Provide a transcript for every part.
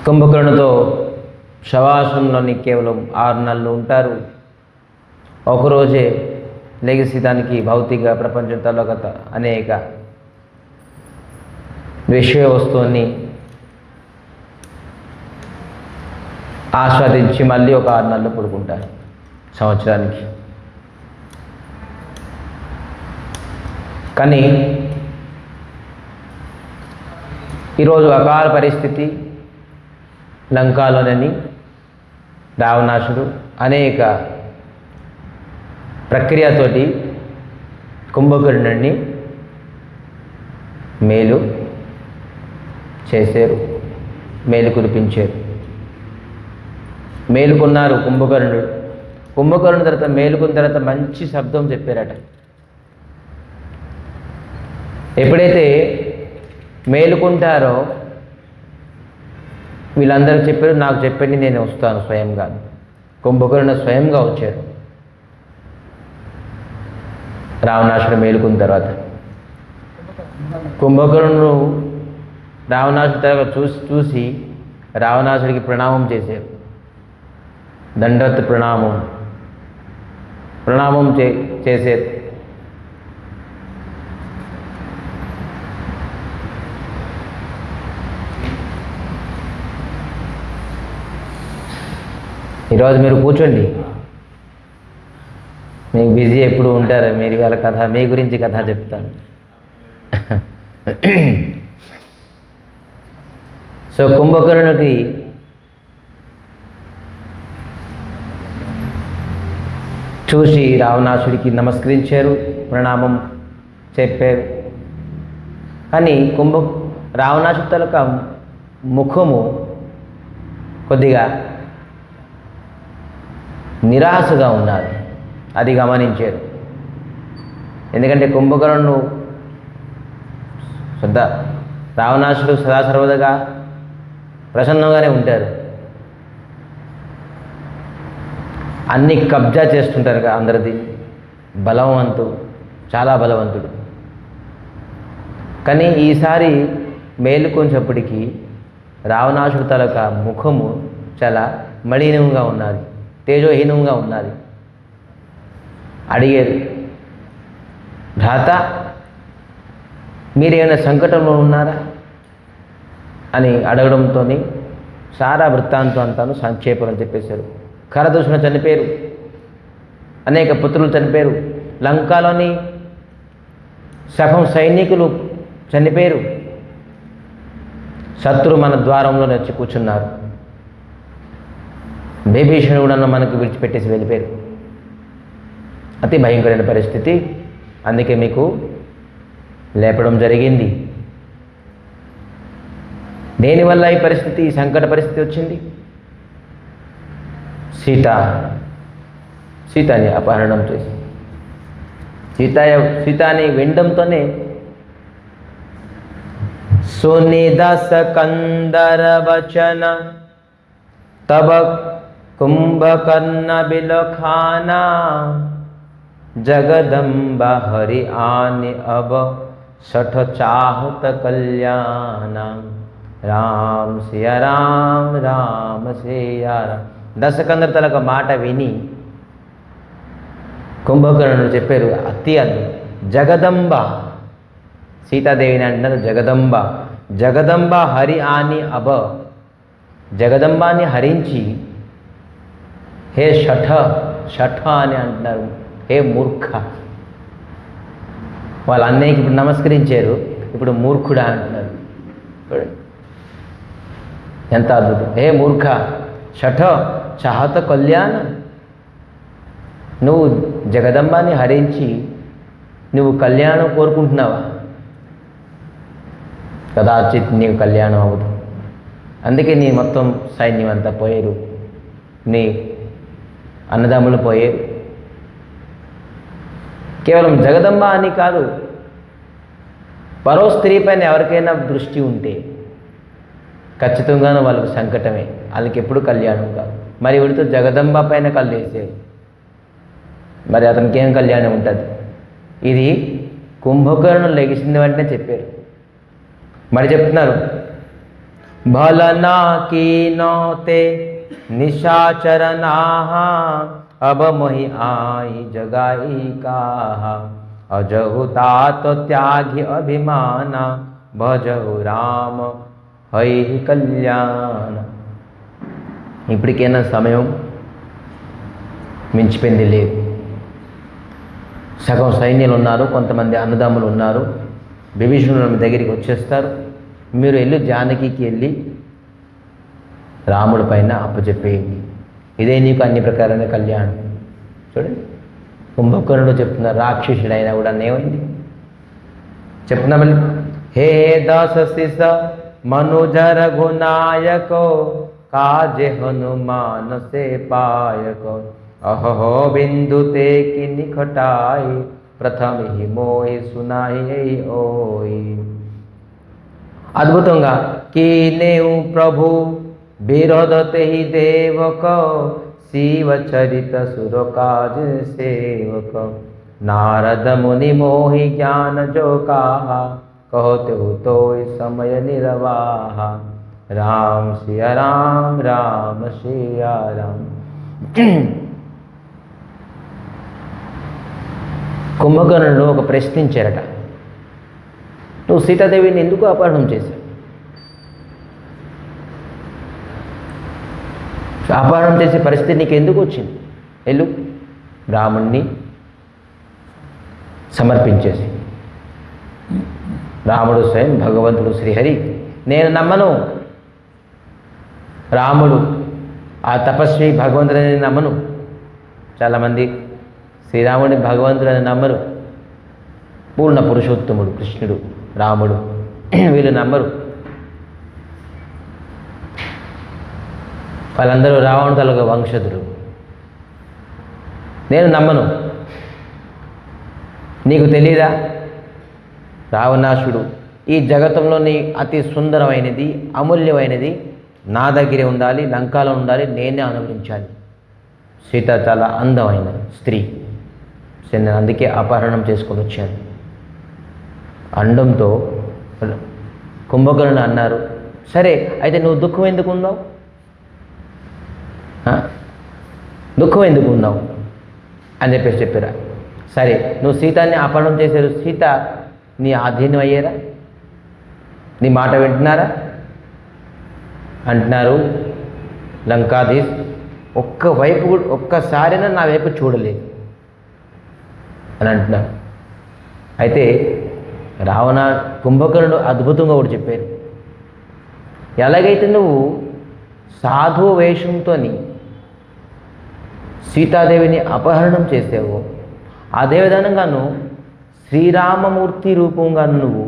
కుంభకర్ణుతో శవాసనంలోని కేవలం 6 నెలలు ఉంటారు. ఒకరోజే లెగిసి దానికి భౌతిక ప్రపంచం తలగత అనేక విషయ వస్తువుని ఆస్వాదించి మళ్ళీ ఒక 6 నెలలు పడుకుంటారు సంవత్సరానికి. కానీ ఈరోజు అకాల పరిస్థితి, లంకాలోనని రావణాసుడు అనేక ప్రక్రియతోటి కుంభకర్ణుడిని మేలు చేశారు, మేలు కురిపించారు. మేలుకున్నారు కుంభకర్ణుడు. కుంభకర్ణుడి తర్వాత మేలుకున్న తర్వాత మంచి శబ్దం చెప్పారట. ఎప్పుడైతే మేలుకుంటారో వీళ్ళందరూ చెప్పారు, నాకు చెప్పండి నేను వస్తాను స్వయంగా. కుంభకర్ణుడు స్వయంగా వచ్చారు రావణాసుడు మేలుకున్న తర్వాత. కుంభకర్ణుడు రావణాసుడి తర్వాత చూసి రావణాసుడికి ప్రణామం చేశారు. దండవత్ ప్రణామం చేశారు. ఈరోజు మీరు కూర్చోండి, మీకు బిజీ ఎప్పుడు ఉంటారు, మీరు వాళ్ళ కథ, మీ గురించి కథ చెప్తాను. సో కుంభకర్ణుడికి చూసి రావణాసుడికి నమస్కరించారు, ప్రణామం చెప్పారు. కానీ రావణాసుడి తలక ముఖము కొద్దిగా నిరాశగా ఉన్నది, అది గమనించారు. ఎందుకంటే కుంభకర్ణుడు రావణాసుడు సదాసర్వదగా ప్రసన్నంగానే ఉంటారు, అన్ని కబ్జా చేస్తుంటారు అందరిది, బలవంతుడు, చాలా బలవంతుడు. కానీ ఈసారి మేలుకొంచెప్పటికీ రావణాసుడు తలక ముఖము చాలా మలినంగా ఉన్నది, తేజోహీనంగా ఉన్నది. అడిగారు, భ్రాత మీరేమైనా సంకటంలో ఉన్నారా అని అడగడంతో సారా వృత్తాంతం అంతాను సంక్షేపం చెప్పేశారు. ఖరదూషణ చనిపోయారు, అనేక పుత్రులు చనిపోయారు, లంకాలోని సగం సైనికులు చనిపోయారు, శత్రు మన ద్వారంలో వచ్చి కూర్చున్నారు, విభీషణుడు కూడా మనకు విడిచిపెట్టేసి వెళ్ళిపోయారు. అతి భయంకరమైన పరిస్థితి. అందుకే మీకు లేపడం జరిగింది. దేనివల్ల ఈ పరిస్థితి, ఈ సంకట పరిస్థితి వచ్చింది? సీతని అపహరణం చేసి సీతాని వినడంతోనే సునిదస కందర వచన తబ కుంభకర్ణ బిలఖానా జగదంబ హరి ఆని అబ సఠ చాహత కళ్యాణ రామ్ సియా రామ్ రామ సియా రామ్. దశకందర తలక మాట విని కుంభకర్ణుడు చెప్పారు, అతి అద్భుతం. జగదంబ, సీతాదేవిని అంటున్నారు జగదంబ. జగదంబ హరి ఆని అబ, జగదంబాని హరించి, హే షఠ అని అంటున్నారు, హే మూర్ఖ. వాళ్ళ అన్నయ్యకి ఇప్పుడు నమస్కరించారు, ఇప్పుడు మూర్ఖుడా అంటున్నారు. ఎంత అద్భుతం. హే మూర్ఖ, షఠ చాహత కళ్యాణం, నువ్వు జగదంబాని హరించి నువ్వు కళ్యాణం కోరుకుంటున్నావా? కదాచిత్ నీకు కళ్యాణం అవ్వదు. అందుకే నీ మొత్తం సైన్యం అంతా పోయారు, నీ అన్నదమ్ములు పోయారు. కేవలం జగదంబ అని కాదు, మరో స్త్రీ పైన ఎవరికైనా దృష్టి ఉంటే ఖచ్చితంగానూ వాళ్ళకి సంకటమే, వాళ్ళకి ఎప్పుడు కళ్యాణం కాదు. మరి వీడితో జగదంబ పైన కళ్ళు వేసేది, మరి అతనికి ఏం కళ్యాణం ఉంటుంది? ఇది కుంభకర్ణుడు లెగిసిన వెంటనే చెప్పారు. మరి చెప్తున్నారు, भलना कीनोते निशाचरनाः अब मोहि आई जगाई काहा अजहु तात त्यागी अभिमाना भजहु राम హై కళ్యాణ. ఇప్పటికైనా సమయం మించిపోయింది లేదు. సగం సైన్యాలు ఉన్నారు, కొంతమంది అన్నదమ్ములు ఉన్నారు. విభీషణుడు మీ దగ్గరికి వచ్చేస్తారు. మీరు వెళ్ళి జానకికి వెళ్ళి రాముడి పైన అప్పచెప్పేయండి, ఇదే నీకు అన్ని ప్రకారమైన కళ్యాణం. చూడండి, కుంభకర్ణుడు చెప్తున్నారు, రాక్షసుడైనా కూడా ఏమైంది చెప్తున్నా మళ్ళీ. హే దాసశిస मनुजर गुनायको काजे हनुमान से पायको अहो बिंदु ते की निखटाई प्रथम ही मोहि सुनाई ओई. అద్భుతంగా की नेउ प्रभु विरोधते ही देवक शिव चरित सुर काज सेवक नारद मुनि मोहि ज्ञान जो कहा कहते हो तो समय निर्वाह राम सिया राम राम सिया राम. కుంభకర్ణుడు ఒక ప్రశ్నించారట, నువ్వు సీతాదేవిని ఎందుకు అపహరణం చేశావు? అపహరణం చేసే పరిస్థితి నీకు ఎందుకు వచ్చింది? వెళ్ళు రాముణ్ణి సమర్పించేసి. రాముడు స్వయం భగవంతుడు శ్రీహరి, నేను నమ్మను. రాముడు ఆ తపస్వి భగవంతుడని నమ్మను. చాలామంది శ్రీరాముడిని భగవంతుడని నమ్మరు. పూర్ణ పురుషోత్తముడు కృష్ణుడు రాముడు వీళ్ళు నమ్మరు. వాళ్ళందరూ రావణుడు తాలూకా వంశధులు. నేను నమ్మను. నీకు తెలీదా, రావణాసుడు ఈ జగతంలోని అతి సుందరమైనది అమూల్యమైనది నా దగ్గరే ఉండాలి, లంకాలో ఉండాలి, నేనే అనుభవించాలి. సీత చాలా అందమైన స్త్రీ, నేను అందుకే అపహరణం చేసుకొని వచ్చాను అండంతో కుంభకర్ణుడు అన్నారు, సరే అయితే నువ్వు దుఃఖం ఎందుకు ఉన్నావు? దుఃఖం ఎందుకు ఉన్నావు అని చెప్పారా. సరే నువ్వు సీతాన్ని అపహరణం చేశారు, సీత నీ ఆధీనం అయ్యారా? నీ మాట వింటున్నారా? అంటున్నారు లంకాధీశ్, ఒక్కవైపు ఒక్కసారైనా నా వైపు చూడలేదు అని అంటున్నారు. అయితే కుంభకర్ణుడు అద్భుతంగా ఒకటి చెప్పారు, ఎలాగైతే నువ్వు సాధు వేషంతో సీతాదేవిని అపహరణం చేసావో అదే విధానంగాను శ్రీరామమూర్తి రూపంగా నువ్వు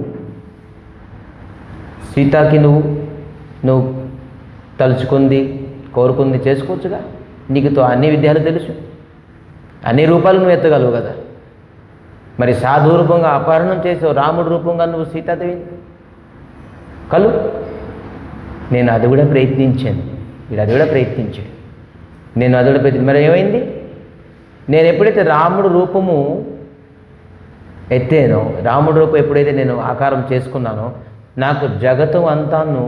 సీతకి నువ్వు తలుచుకుంది కోరుకుంది చేసుకోవచ్చుగా. నీకుతో అన్ని విద్యలు తెలుసు, అన్ని రూపాలు నువ్వు ఎత్తగలవు కదా. మరి సాధు రూపంగా అపహరణం చేసావు, రాముడు రూపంగా నువ్వు సీతాదేవి కలు. నేను అది కూడా ప్రయత్నించాను, వీడు అది కూడా ప్రయత్నించాడు, నేను అది కూడా ప్రయత్ని. మరి ఏమైంది? నేను ఎప్పుడైతే రాముడు రూపము ఎత్తేనో, రాముడు రూపం ఎప్పుడైతే నేను ఆకారం చేసుకున్నానో, నాకు జగతం అంతాను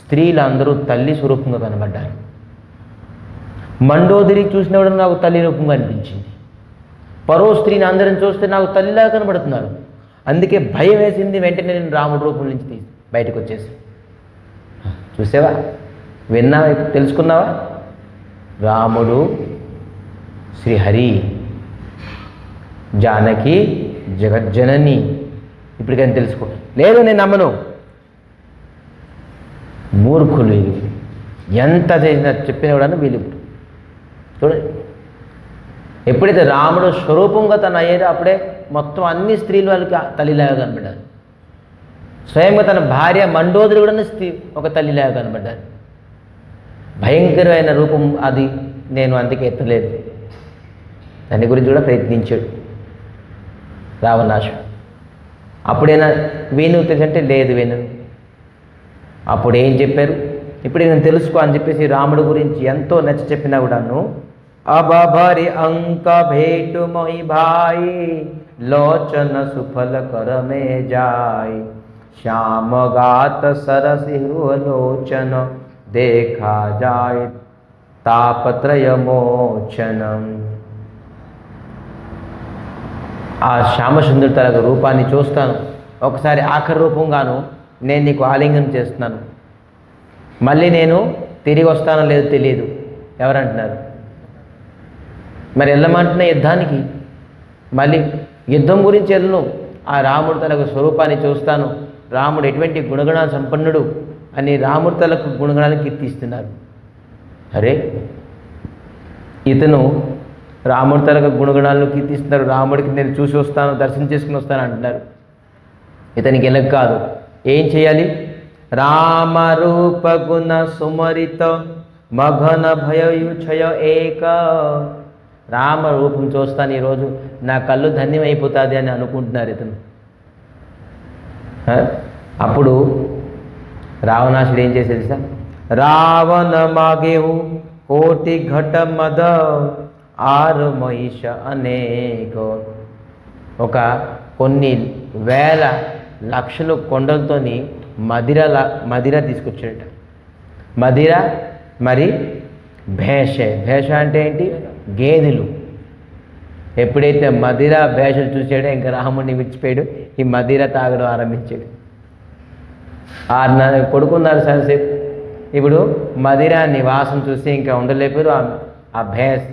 స్త్రీలందరూ తల్లి స్వరూపంగా కనబడ్డారు. మండోదరి చూసినప్పుడు నాకు తల్లి రూపంగా అనిపించింది. పరో స్త్రీని అందరిని చూస్తే నాకు తల్లిలాగా కనబడుతున్నారు. అందుకే భయం వేసింది. వెంటనే నేను రాముడి రూపం నుంచి బయటకు వచ్చేసి చూసావా, విన్నావా, తెలుసుకున్నావా? రాముడు శ్రీహరి, జానకి జగజ్జనని. ఇప్పటికైనా తెలుసుకో. లేదు నేను నమ్మను. మూర్ఖులు వీళ్ళు, ఎంత చేసినా చెప్పినా కూడా వీళ్ళు. చూడండి, ఎప్పుడైతే రాముడు స్వరూపంగా తను అయ్యారో అప్పుడే మొత్తం అన్ని స్త్రీలు వాళ్ళకి తల్లిలాగా కనబడ్డారు. స్వయంగా తన భార్య మండోదరి కూడా ఒక తల్లిలాగా కనబడ్డారు. భయంకరమైన రూపం అది. నేను అందుకే ఎత్తలేదు. దాని గురించి కూడా ప్రయత్నించాడు రావణాసుడు. అప్పుడైనా వేణు తెలుసంటే లేదు వేణు. అప్పుడు ఏం చెప్పారు? ఇప్పుడు నేను తెలుసుకో అని చెప్పేసి రాముడు గురించి ఎంతో నచ్చ చెప్పినా కూడాను, అబభరి అంక భేటు మొహి భాయి లోచన సుఫల కరమే జాయ్ श्यामगात सरसिंहलोचन देखा जाए తాపత్రయమోచనం. ఆ శ్యామసుందరుడి తన రూపాన్ని చూస్తాను, ఒకసారి ఆఖరి రూపంగాను నేను నీకు ఆలింగనం చేస్తున్నాను, మళ్ళీ నేను తిరిగి వస్తానో లేదో తెలియదు. ఎవరంటున్నారు? మరి వెళ్ళమంటున్న యుద్ధానికి, మళ్ళీ యుద్ధం గురించి వెళ్ళను, ఆ రాముడు తనకు స్వరూపాన్ని చూస్తాను, రాముడు ఎటువంటి గుణగణాల సంపన్నుడు అని రాముడు తలకు గుణగణాలను కీర్తిస్తున్నారు. అరే, ఇతను రాముడి తలకు గుణగణాలను కీర్తిస్తున్నారు, రాముడికి నేను చూసి వస్తాను, దర్శనం చేసుకుని వస్తాను అంటున్నారు. ఇతనికి ఎలాగ కాదు, ఏం చేయాలి? రామరూప గుణ సుమరిత మఘన భయయుక్షయ ఏక. రామ రూపం చూస్తాను ఈరోజు, నా కళ్ళు ధన్యమైపోతుంది అని అనుకుంటున్నారు ఇతను. అప్పుడు రావణాసుడు ఏం చేసేది సార్? రావణ మాగేవు కోటి ఘట మద ఆరు మహిష అనేక. ఒక కొన్ని వేల లక్షలు కొండలతోని మదిర తీసుకొచ్చాడట. మదిర మరి భేష. భేష అంటే ఏంటి? గేదెలు. ఎప్పుడైతే మదిర భేషలు చూసాడో ఇంకా రాముడిని విడిచిపోయాడు, ఈ మదిర తాగడం ఆరంభించాడు. 6 పడుకున్నారు సార్సేపు. ఇప్పుడు మదిరాన్ని వాసన చూసి ఇంకా ఉండలేపారు, ఆ భేష్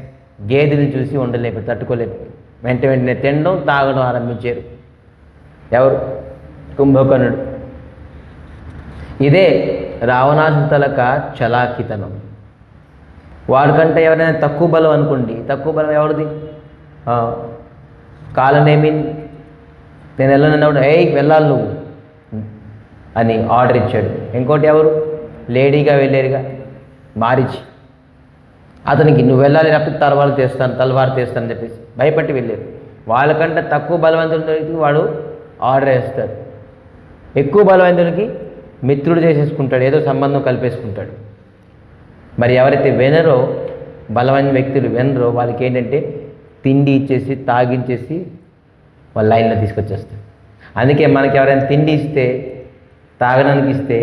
గేదెలను చూసి ఉండలేపారు, తట్టుకోలేపారు. వెంటనే తినడం తాగడం ఆరంభించారు. ఎవరు? కుంభకర్ణుడు. ఇదే రావణాసుడి తలక చలాకితనం. వాడికంటే ఎవరైనా తక్కువ బలం అనుకోండి, తక్కువ బలం ఎవరిది? కాలనేమి నేను వెళ్ళనన్నప్పుడు వెళ్ళాలి నువ్వు అని ఆర్డర్ ఇచ్చాడు. ఇంకోటి ఎవరు? లేడీగా వెళ్ళారుగా మారిచి, అతనికి నువ్వు వెళ్ళాలి లేకపోతే తలవారు తీస్తానని చెప్పేసి భయపట్టి వెళ్ళారు. వాళ్ళకంటే తక్కువ బలవంతుడికి వాడు ఆర్డర్ వేస్తాడు, ఎక్కువ బలవంతుడికి మిత్రుడు చేసేసుకుంటాడు, ఏదో సంబంధం కలిపేసుకుంటాడు. మరి ఎవరైతే వినరో, బలమైన వ్యక్తులు వినరో, వాళ్ళకి ఏంటంటే తిండి ఇచ్చేసి తాగించేసి వాళ్ళ లైన్లో తీసుకొచ్చేస్తారు. అందుకే మనకి ఎవరైనా తిండి ఇస్తే, తాగడానికి ఇస్తే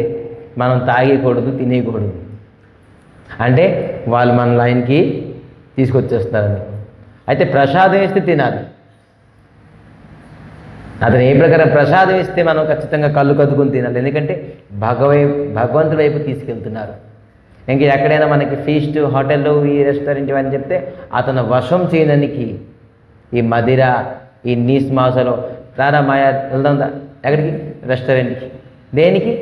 మనం తాగకూడదు, తినేయకూడదు. అంటే వాళ్ళు మన లైన్కి తీసుకొచ్చేస్తారని. అయితే ప్రసాదం ఇస్తే తినాలి. అతను ఏ ప్రకారం ప్రసాదం ఇస్తే మనం ఖచ్చితంగా కళ్ళు కదుకుని తినాలి. ఎందుకంటే భగవంతుడి వైపు తీసుకెళ్తున్నారు. ఇంకా ఎక్కడైనా మనకి ఫీస్ట్ హోటళ్ళు, ఈ రెస్టారెంట్ అని చెప్తే అతను వశం చేయడానికి ఈ మదిర, ఈ నీస్ మాసలో రారా మాయా వెళ్దాం, ఎక్కడికి? రెస్టారెంట్కి. దేనికి?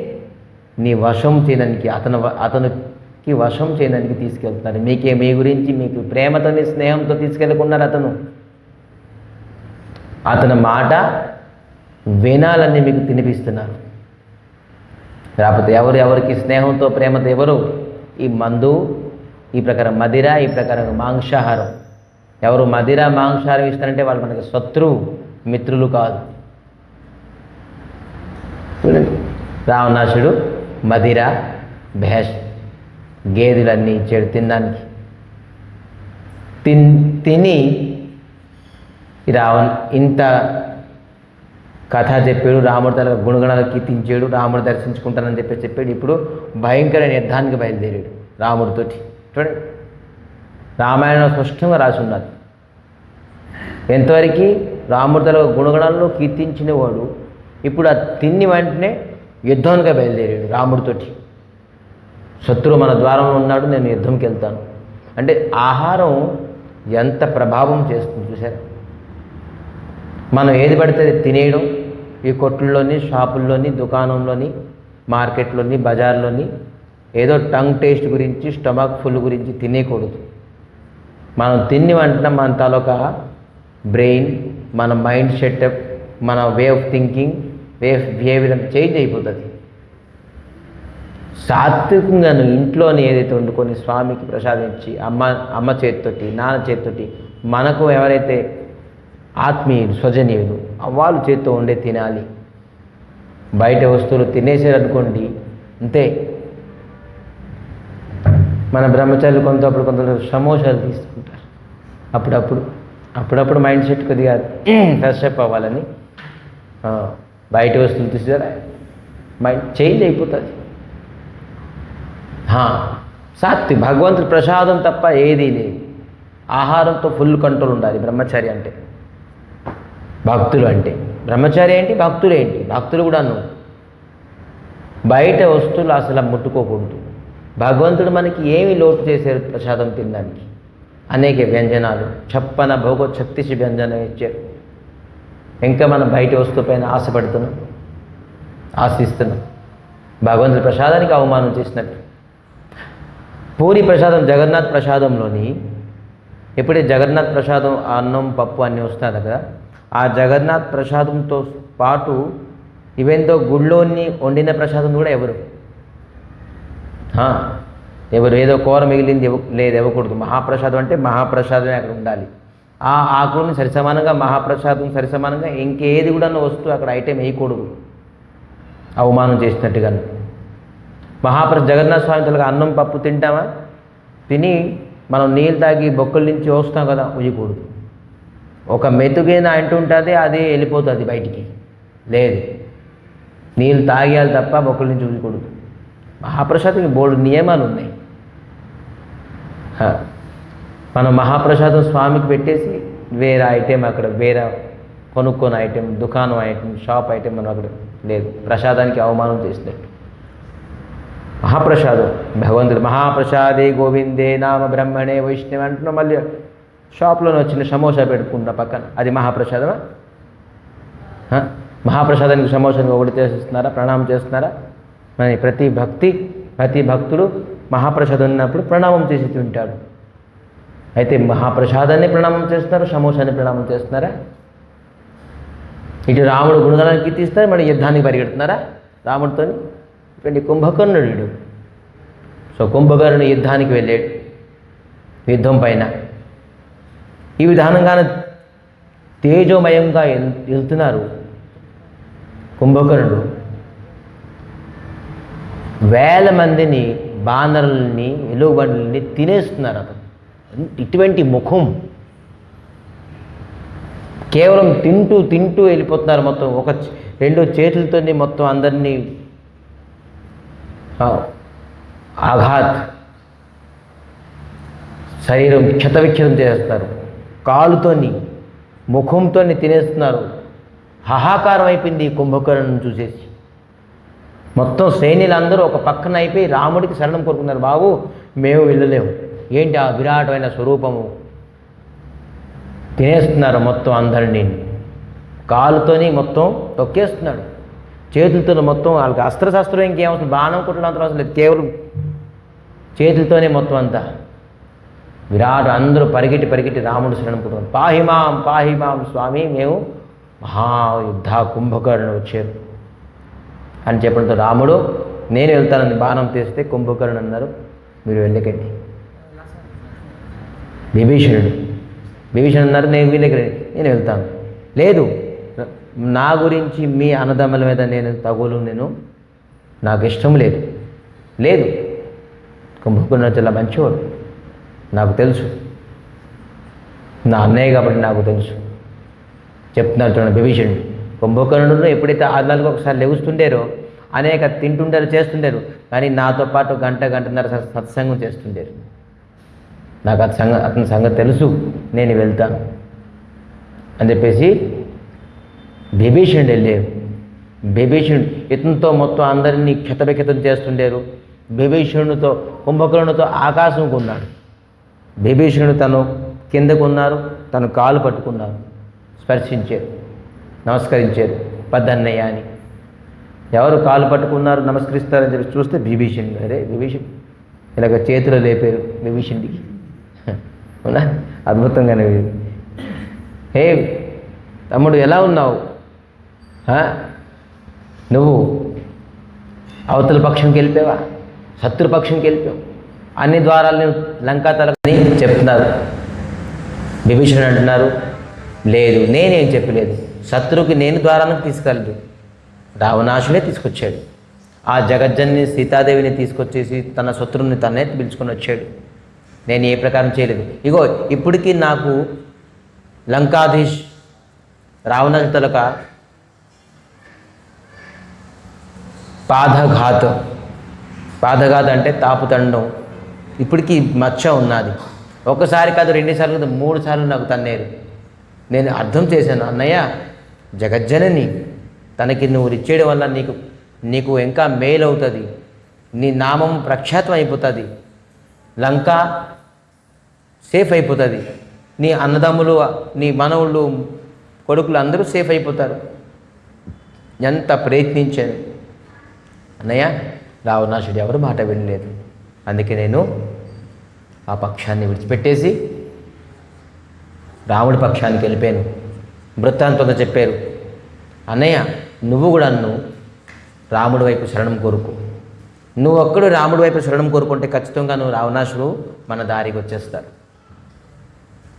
నీ వశం చేయడానికి, అతనికి వశం చేయడానికి తీసుకెళ్తున్నారు. మీ గురించి మీకు ప్రేమతోని స్నేహంతో తీసుకెళ్ళకున్నారు. అతని మాట వినాలని మీకు తినిపిస్తున్నారు. లేకపోతే ఎవరికి స్నేహంతో ప్రేమతో ఎవరు? ఈ మందు, ఈ ప్రకారం మదిర, ఈ ప్రకారం మాంసాహారం. ఎవరు మదిర మాంసాహారం ఇస్తారంటే వాళ్ళు మనకి శత్రువు, మిత్రులు కాదు. చూడండి, రావణాసుడు మదిర భేష్ గేదెలన్నీ ఇచ్చాడు తినడానికి. తిని ఇంత కథ చెప్పాడు, రాముడు తన గుణగణాలు కీర్తించాడు, రాముడు దర్శించుకుంటానని చెప్పాడు. ఇప్పుడు భయంకరమైన యుద్ధానికి బయలుదేరాడు రాముడితోటి. చూడండి, రామాయణంలో స్పష్టంగా రాసి ఉన్నది. ఎంతవరకు రాముడు తన గుణగణాలను కీర్తించిన వాడు ఇప్పుడు ఆ తిన్ని వెంటనే యుద్ధానికి బయలుదేరాడు రాముడితోటి. శత్రువు మన ద్వారంలో ఉన్నాడు, నేను యుద్ధంకి వెళ్తాను అంటే ఆహారం ఎంత ప్రభావం చేస్తుంది చూసారా. మనం ఏది పడితే తినేయడం, ఈ కొట్లలోని, షాపుల్లోని, దుకాణంలోని, మార్కెట్లోని, బజార్లోని ఏదో టంగ్ టేస్ట్ గురించి, స్టమక్ ఫుల్ గురించి తినేయకూడదు. మనం తిని వెంటనే మన తాలూక బ్రెయిన్, మన మైండ్ సెటప్, మన way of thinking, way of behaviour అంతా చేంజ్ అయిపోతుంది. సాత్వికంగా ఇంట్లోని ఏదైతే వండుకొని స్వామికి ప్రసాదించి అమ్మ చేతితోటి, నాన్న చేతితోటి, మనకు ఎవరైతే ఆత్మీయులు, స్వజనీయులు వాళ్ళు చేతితో వండే తినాలి. బయట వస్తువులు తినేసారనుకోండి అంతే. మన బ్రహ్మచారులు కొంత సమోసాలు తీసుకుంటారు అప్పుడప్పుడు మైండ్ సెట్ కొద్దిగా ఫ్రెష్ అప్ అవ్వాలని బయట వస్తువులు తీసారా మైండ్ చేంజ్ అయిపోతుంది. సాత్విక్ భగవంతుడి ప్రసాదం తప్ప ఏదీ లేదు. ఆహారంతో ఫుల్ కంట్రోల్ ఉండాలి బ్రహ్మచారి అంటే. భక్తులు అంటే బ్రహ్మచారి ఏంటి, భక్తులు ఏంటి, భక్తులు కూడాను బయట వస్తువులు అసలు ముట్టుకోకూడదు. భగవంతుడు మనకి ఏమి లోటు చేశారు ప్రసాదం తినడానికి? అనేక వ్యంజనాలు చప్పన భోగో 36 వ్యంజనం ఇచ్చారు. ఇంకా మనం బయట వస్తువు పైన ఆశపడుతున్నాం, ఆశిస్తున్నాం. భగవంతుడి ప్రసాదానికి అవమానం చేసినట్టు. పూరి ప్రసాదం జగన్నాథ్ ప్రసాదంలోని ఎప్పుడైతే జగన్నాథ్ ప్రసాదం అన్నం పప్పు అన్నీ వస్తుంది కదా, ఆ జగన్నాథ్ ప్రసాదంతో పాటు ఇవేంతో గుళ్ళోని వండిన ప్రసాదం కూడా ఎవరు ఏదో కూర మిగిలింది లేదు ఇవ్వకూడదు. మహాప్రసాదం అంటే మహాప్రసాదమే అక్కడ ఉండాలి. ఆ ఆకులని సరిసమానంగా మహాప్రసాదం సరిసమానంగా ఇంకేది కూడా వస్తువు అక్కడ ఐటెం వేయకూడదు, అవమానం చేసినట్టుగా. జగన్నాథ స్వామి తలగా అన్నం పప్పు తింటామా, తిని మనం నీళ్ళు తాగి బొక్కల నుంచి వస్తాం కదా, ఉయ్యకూడదు. ఒక మెతుగైనా అంటుంటుంది, అదే వెళ్ళిపోతుంది బయటికి. లేదు, నీళ్ళు తాగేయాలి తప్ప బొక్కల నుంచి ఉయ్యకూడదు. మహాప్రసాదంకి బోల్డ్ నియమాలు ఉన్నాయి. మనం మహాప్రసాదం స్వామికి పెట్టేసి వేరే ఐటెం అక్కడ వేరే కొనుక్కొని ఐటెం, దుకాణం ఐటెం, షాప్ ఐటెం మనం అక్కడ లేదు. ప్రసాదానికి అవమానం చేసినట్టు. మహాప్రసాదం భగవంతుడు మహాప్రసాదే గోవిందే నామ బ్రహ్మణే వైష్ణవ అంటున్నాం. మళ్ళీ షాప్లోనే వచ్చిన సమోసా పెట్టుకున్న పక్కన, అది మహాప్రసాదమా? మహాప్రసాదానికి సమోసానికి ఒకటి చేస్తున్నారా, ప్రణామం చేస్తున్నారా? మరి ప్రతి భక్తుడు మహాప్రసాదం ఉన్నప్పుడు ప్రణామం చేసి తింటాడు. అయితే మహాప్రసాదాన్ని ప్రణామం చేస్తున్నారు, సమోసాన్ని ప్రణామం చేస్తున్నారా? ఇటు రాముడు గుణగానానికి తీస్తారు, మరి యుద్ధానికి పరిగెడుతున్నారా రాముడితో? ఇటువంటి కుంభకర్ణుడు వీడు. సో కుంభకర్ణుడు యుద్ధానికి వెళ్ళాడు. యుద్ధం పైన ఈ విధానంగానే తేజోమయంగా వెళ్తున్నారు. కుంభకర్ణుడు వేల మందిని, బానరుల్ని, ఎలుగుబండ్లని తినేస్తున్నారు. అతను ఇటువంటి ముఖం, కేవలం తింటూ వెళ్ళిపోతున్నారు. మొత్తం ఒక 2 చేతులతోనే మొత్తం అందరినీ శరీరం క్షతవిక్షతం చేస్తారు. కాలుతోని, ముఖంతోని తినేస్తున్నారు. హాహాకారం అయిపోయింది ఈ కుంభకర్ణుని చూసేసి. మొత్తం సైన్యులందరూ ఒక పక్కన అయిపోయి రాముడికి శరణం కోరుకున్నారు. బాబు మేము వెళ్ళలేము, ఏంటి ఆ విరాటమైన స్వరూపము, తినేస్తున్నారు మొత్తం అందరినీ. కాలుతోని మొత్తం తొక్కేస్తున్నాడు, చేతులతో మొత్తం. వాళ్ళకి అస్త్రశస్త్రం ఇంకేమవుతుంది, బాణం కొట్టడం అంత అవసరం లేదు, కేవలం చేతులతోనే మొత్తం అంతా. విరాట్ అందరూ పరిగెట్టి రాముడు శరణం కొట్టుకున్నారు. పాహిమాం స్వామి, మేము మహాయుద్ధ కుంభకర్ణుడు వచ్చారు అని చెప్పడంతో రాముడు నేను వెళ్తానని బాణం తీస్తే కుంభకర్ణుడు అన్నారు మీరు వెళ్ళకండి. విభీషణుడు అన్నారు నేను నేను వెళ్తాను. లేదు, నా గురించి మీ అన్నదమ్ముల మీద నేను నాకు ఇష్టం లేదు. కుంభకర్ణుడు చాలా మంచివాడు, నాకు తెలుసు, నా అన్నయ్య కాబట్టి నాకు తెలుసు చెప్తున్నారు చూడండి విభీషణుడు. కుంభకర్ణుడు ఎప్పుడైతే 4 ఒకసారి లెగుస్తుండారో, అనేక తింటుండారు, చేస్తుండారు, కానీ నాతో పాటు గంటన్నర సత్సంగం చేస్తుండారు. నాకు అతని సంగతి తెలుసు, నేను వెళ్తాను అని చెప్పేసి విభీషణుడు వెళ్ళారు. విభీషణుడు ఇతనితో మొత్తం అందరినీ క్షతవిక్షతం చేస్తుండారు. విభీషణుడితో కుంభకర్ణుడితో ఆకాశం కొన్నాడు. విభీషణుడు తను కిందకున్నారు, తను కాలు పట్టుకున్నారు, స్పర్శించారు, నమస్కరించారు పద్దన్నయ్య అని. ఎవరు కాలు పట్టుకున్నారు, నమస్కరిస్తారని చెప్పి చూస్తే విభీషణుడు. అరే విభీషణుడు ఇలాగ చేతిలో లేపారు విభీషణుడికి. అవునా, అద్భుతంగానే. హే తమ్ముడు ఎలా ఉన్నావు, నువ్వు అవతల పక్షంకి వెళ్ళిపోయావా, శత్రుపక్షంకి వెళ్ళిపోయావు, అన్ని ద్వారాలను లంకా తలని చెప్తున్నారు. విభీషణుడు అంటున్నారు లేదు, నేనేం చెప్పలేదు, శత్రువుకి నేను ద్వారానికి తీసుకెళ్ళదు, రావణాసుడే తీసుకొచ్చాడు. ఆ జగజ్జన్ని సీతాదేవిని తీసుకొచ్చేసి తన శత్రువుని తనే పిలుచుకొని వచ్చాడు. నేను ఏ ప్రకారం చేయలేదు. ఇగో ఇప్పటికీ నాకు లంకాధీష్ రావణాసు తలక పాదఘాతం. పాదఘాతం అంటే తాపుతండం. ఇప్పటికీ మచ్చ ఉన్నది. ఒకసారి కాదు, 2 సార్లు కాదు, 3 సార్లు నాకు తన్నేరు. నేను అర్థం చేశాను, అన్నయ్య జగజ్జనని, తనకి నువ్వు ఇచ్చేయడం వల్ల నీకు ఇంకా మేలు అవుతుంది, నీ నామం ప్రఖ్యాతం అయిపోతుంది, లంక సేఫ్ అయిపోతుంది, నీ అన్నదమ్ములు, నీ మనవుళ్ళు, కొడుకులు అందరూ సేఫ్ అయిపోతారు. ఎంత ప్రయత్నించాను అన్నయ్య, రావణాసుడు ఎవరు మాట వినలేదు. అందుకే నేను ఆ పక్షాన్ని విడిచిపెట్టేసి రాముడి పక్షానికి వెళ్ళిపోయాను. వృత్తాంతంతో చెప్పారు, అన్నయ్య నువ్వు కూడా రాముడి వైపు శరణం కోరుకో. నువ్వు ఒక్కడు రాముడి వైపు శరణం కోరుకుంటే ఖచ్చితంగా నువ్వు రావణాసుడు మన దారికి వచ్చేస్తారు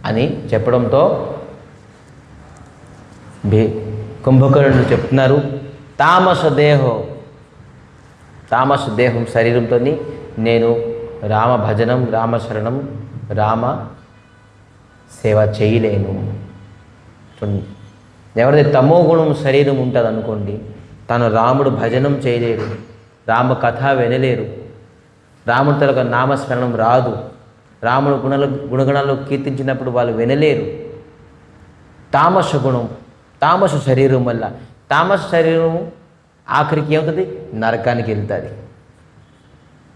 అని చెప్పడంతో కుంభకర్ణుడు చెప్తున్నారు, తామస దేహం శరీరంతో నేను రామ భజనం, రామశరణం, రామ సేవ చేయలేను. ఎవరైతే తమో గుణం శరీరం ఉంటుంది అనుకోండి, తను రాముడు భజనం చేయలేరు, రామ కథ వినలేరు, రాముడి తలకు నామస్మరణం రాదు, రాముడు గుణగణాలు కీర్తించినప్పుడు వాళ్ళు వినలేరు. తామస గుణం, తామస శరీరం వల్ల తామస శరీరం ఆఖరికి ఏమవుతుంది, నరకానికి వెళ్తుంది.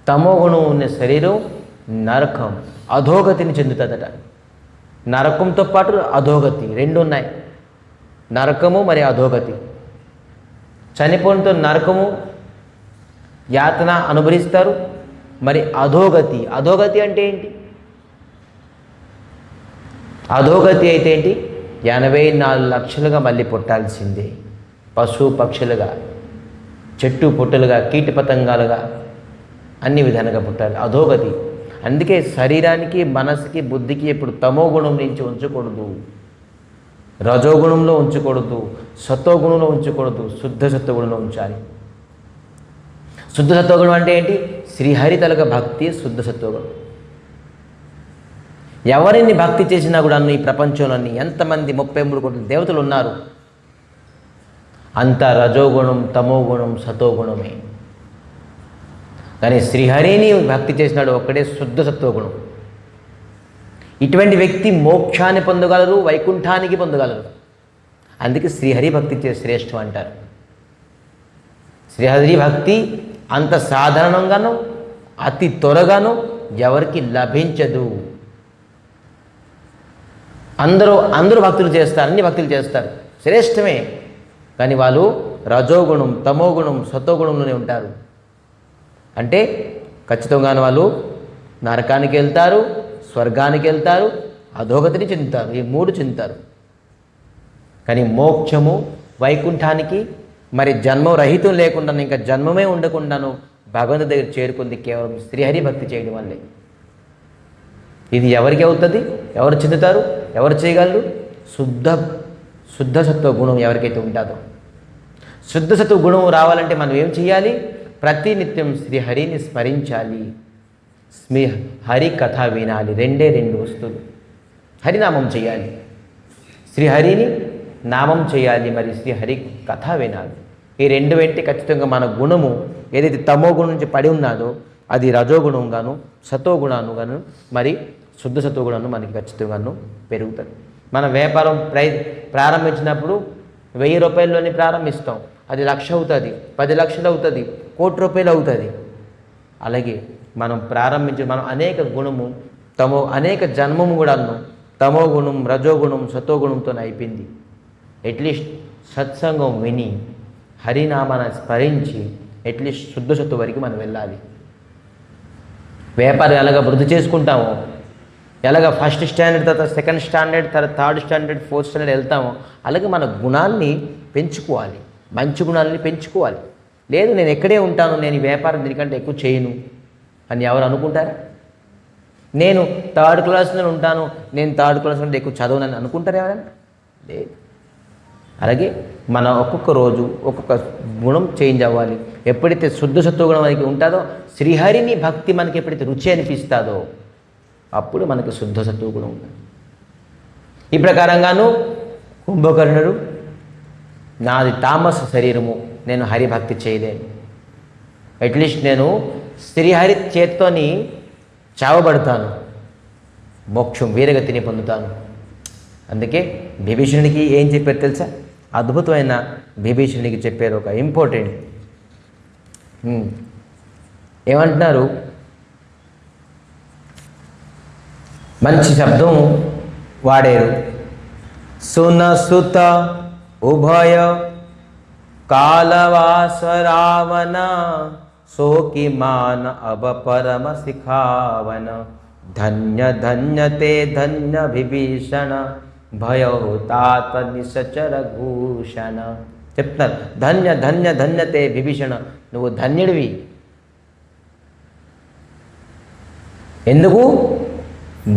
తమో గుణం ఉన్న శరీరం నరకం, అధోగతిని చెందుతుందట. నరకంతో పాటు అధోగతి 2 ఉన్నాయి, నరకము మరి అధోగతి. చనిపోవడంతో నరకము యాతన అనుభవిస్తారు, మరి అధోగతి. అధోగతి అంటే ఏంటి? అధోగతి అయితే ఏంటి, 84 లక్షలుగా మళ్ళీ పుట్టాల్సిందే. పశు పక్షులుగా, చెట్టు పుట్టలుగా, కీట పతంగాలుగా, అన్ని విధాలుగా పుట్టాలి. అధోగతి. అందుకే శరీరానికి, మనసుకి, బుద్ధికి ఎప్పుడు తమో గుణం నుంచి ఉంచకూడదు, రజోగుణంలో ఉంచకూడదు, సత్వగుణంలో ఉంచకూడదు, శుద్ధ సత్వగుణంలో ఉంచాలి. శుద్ధ సత్వగుణం అంటే ఏంటి? శ్రీహరి తలక భక్తి శుద్ధ సత్వగుణం. ఎవరిని భక్తి చేసినా కూడా ఈ ప్రపంచంలోని ఎంతమంది 33 కోట్ల దేవతలు ఉన్నారు, అంత రజోగుణం, తమోగుణం, సతోగుణమే. కానీ శ్రీహరిని భక్తి చేసినాడు ఒక్కడే శుద్ధ సత్వగుణం. ఇటువంటి వ్యక్తి మోక్షాన్ని పొందగలరు, వైకుంఠానికి పొందగలరు. అందుకే శ్రీహరి భక్తి శ్రేష్టం అంటారు. శ్రీహరి భక్తి అంత సాధారణంగానూ అతి త్వరగాను ఎవరికి లభించదు. అందరూ భక్తులు చేస్తారు, అన్ని భక్తులు చేస్తారు, శ్రేష్టమే. కానీ వాళ్ళు రజోగుణం, తమోగుణం, సతోగుణంలోనే ఉంటారు. అంటే ఖచ్చితంగాను వాళ్ళు నరకానికి వెళ్తారు, స్వర్గానికి వెళ్తారు, అధోగతిని చెందుతారు. ఈ 3 చెందుతారు. కానీ మోక్షము, వైకుంఠానికి మరి జన్మ రహితం లేకుండా, ఇంకా జన్మమే ఉండకుండాను భగవంతుడి దగ్గర చేరుకుంది కేవలం శ్రీహరి భక్తి చేయడం వల్లే. ఇది ఎవరికి అవుతుంది? ఎవరు చెందుతారు? ఎవరు చేయగలరు? శుద్ధ సత్వ గుణం ఎవరికైతే ఉంటుందో. శుద్ధ సత్వ గుణం రావాలంటే మనం ఏం చేయాలి? ప్రతినిత్యం శ్రీహరిని స్మరించాలి, హరి కథ వినాలి. 2 వస్తువులు. హరినామం చేయాలి, శ్రీహరిని నామం చేయాలి, మరి శ్రీహరి కథ వినాలి. ఈ 2 వెంటే ఖచ్చితంగా మన గుణము ఏదైతే తమో గుణం నుంచి పడి ఉన్నదో అది రజోగుణంగాను, సతోగుణానుగాను, మరి శుద్ధ సత్వగుణాను మనకి ఖచ్చితంగాను పెరుగుతుంది. మన వ్యాపారం ప్రారంభించినప్పుడు 1000 రూపాయల్లోనే ప్రారంభిస్తాం, అది 1,00,000 అవుతుంది, 10 లక్షలు అవుతుంది, 1 కోటి రూపాయలు అవుతుంది. అలాగే మనం మనం అనేక గుణము, అనేక జన్మము కూడాను తమో గుణం, రజోగుణం, సతోగుణంతో అయిపోయింది. అట్లీస్ట్ సత్సంగం విని హరినామాన్ని స్మరించి అట్లీస్ట్ శుద్ధ సత్వ వరకు మనం వెళ్ళాలి. వ్యాపారం ఎలాగ వృద్ధి చేసుకుంటామో, ఎలాగ ఫస్ట్ స్టాండర్డ్ తర్వాత సెకండ్ స్టాండర్డ్ తర్వాత థర్డ్ స్టాండర్డ్ ఫోర్త్ స్టాండర్డ్ వెళ్తామో అలాగే మన గుణాన్ని పెంచుకోవాలి, మంచి గుణాలని పెంచుకోవాలి. లేదు నేను ఎక్కడే ఉంటాను, నేను ఈ వ్యాపారం దీనికంటే ఎక్కువ చేయను అని ఎవరు అనుకుంటారా? నేను 3rd క్లాస్లో ఉంటాను, నేను 3rd క్లాస్ కంటే ఎక్కువ చదవనని అనుకుంటారు ఎవరైనా? లేదు. అలాగే మన ఒక్కొక్క రోజు ఒక్కొక్క గుణం చేంజ్ అవ్వాలి. ఎప్పుడైతే శుద్ధ సత్వగుణం మనకి ఉంటుందో, శ్రీహరిని భక్తి మనకి ఎప్పుడైతే రుచి అనిపిస్తుందో అప్పుడు మనకు శుద్ధ సత్వగుణం ఉంటుంది. ఈ ప్రకారంగాను కుంభకర్ణుడు నాది తామస శరీరము, నేను హరిభక్తి చేయలేను, అట్లీస్ట్ నేను శ్రీహరి చేత్తోని చావబడతాను, మోక్షం వీరగతిని పొందుతాను. అందుకే విభీషణుడికి ఏం చెప్పారు తెలుసా? అద్భుతమైన విభీషణుడికి చెప్పారు ఒక ఇంపార్టెంట్. ఏమంటున్నారు? మంచి శబ్దం వాడారు. సునసుత ఉభయ కాలవాస రావణ శోకిమాన అవ పరమ శిఖావన ధన్య ధన్యతే ధన్య విభీషణ భయహుతాత నిశచర భూషణ. చెప్తున్నారు, ధన్య ధన్య ధన్యతే విభీషణ, నువ్వు ధన్యుడివి. ఎందుకు?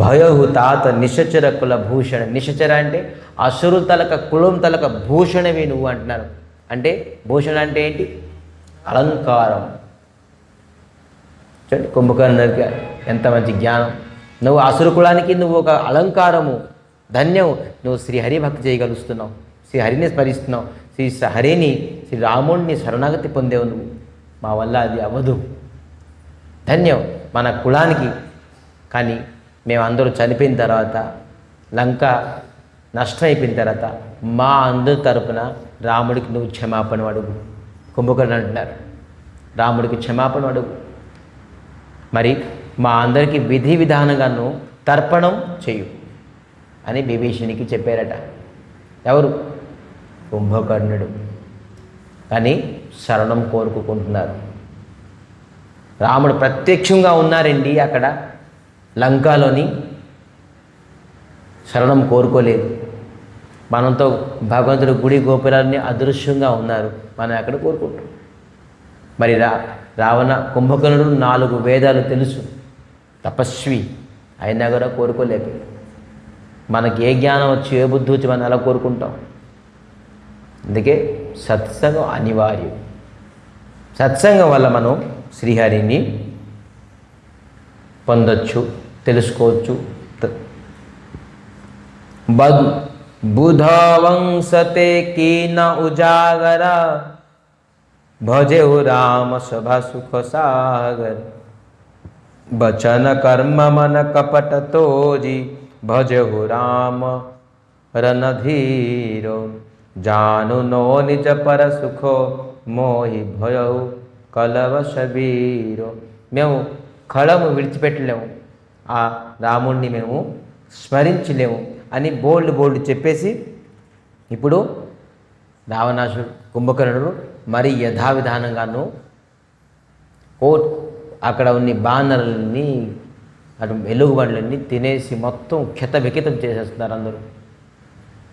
భయహుతాత నిశచర కుల భూషణ. నిశచర అంటే అసురు తలక కులం తలక భూషణవి నువ్వు అంటున్నారు. అంటే భూషణ అంటే ఏంటి? అలంకారం. చూడండి కుంభకర్ణుడికి ఎంత మంచి జ్ఞానం. నువ్వు అసురు కులానికి నువ్వు ఒక అలంకారము, ధన్యం. నువ్వు శ్రీహరి భక్తి చేయగలుగుతున్నావు, శ్రీహరిని స్మరిస్తున్నావు, శ్రీహరిని శ్రీరాముడిని శరణాగతి పొందేవు నువ్వు. మా వల్ల అది అవ్వదు, ధన్యం మన కులానికి. కానీ మేమందరూ చనిపోయిన తర్వాత, లంక నష్టం అయిపోయిన తర్వాత మా అందరి తరపున రాముడికి నువ్వు క్షమాపణ అడుగు. కుంభకర్ణుడు అంటున్నారు, రాముడికి క్షమాపణ అడుగు. మరి మా అందరికీ విధి విధానంగాను తర్పణం చేయు అని విభీషణునికి చెప్పారట. ఎవరు? కుంభకర్ణుడు. కానీ శరణం కోరుకుంటున్నారు. రాముడు ప్రత్యక్షంగా ఉన్నారండి అక్కడ లంకాలోని, శరణం కోరుకోలేదు. మనంతో భగవంతుడు గుడి గోపురాలని అదృశ్యంగా ఉన్నారు, మనం ఎక్కడ కోరుకుంటాం? మరి కుంభకర్ణుడు 4 వేదాలు తెలుసు, తపస్వి అయినా కూడా కోరుకోలేదు. మనకి ఏ జ్ఞానం వచ్చి ఏ బుద్ధి వచ్చి మనం ఎలా కోరుకుంటాం? అందుకే సత్సంగం అనివార్యం. సత్సంగం వల్ల మనం శ్రీహరిని పొందొచ్చు, తెలుసుకోవచ్చు. బుధవంసతే కీన ఉజాగర భజెహు రామ సభా సుఖ సాగర బచన కర్మ మన కపట తోజి భజెహు రామ రణధీరో జాను నో నిజ పర సుఖో మోహి భయహు కలవశ వీరో. మేము కళము విడిచిపెట్టలేము, ఆ రాముణ్ణి మేము స్మరించలేము అని బోల్డ్ చెప్పేసి ఇప్పుడు రావణాసుడు కుంభకర్ణుడు మరి యథావిధానంగాను అక్కడ ఉన్న బాణరులని అటు ఎలుగుబండ్లన్నీ తినేసి మొత్తం వికితం చేసేస్తున్నారు అందరూ.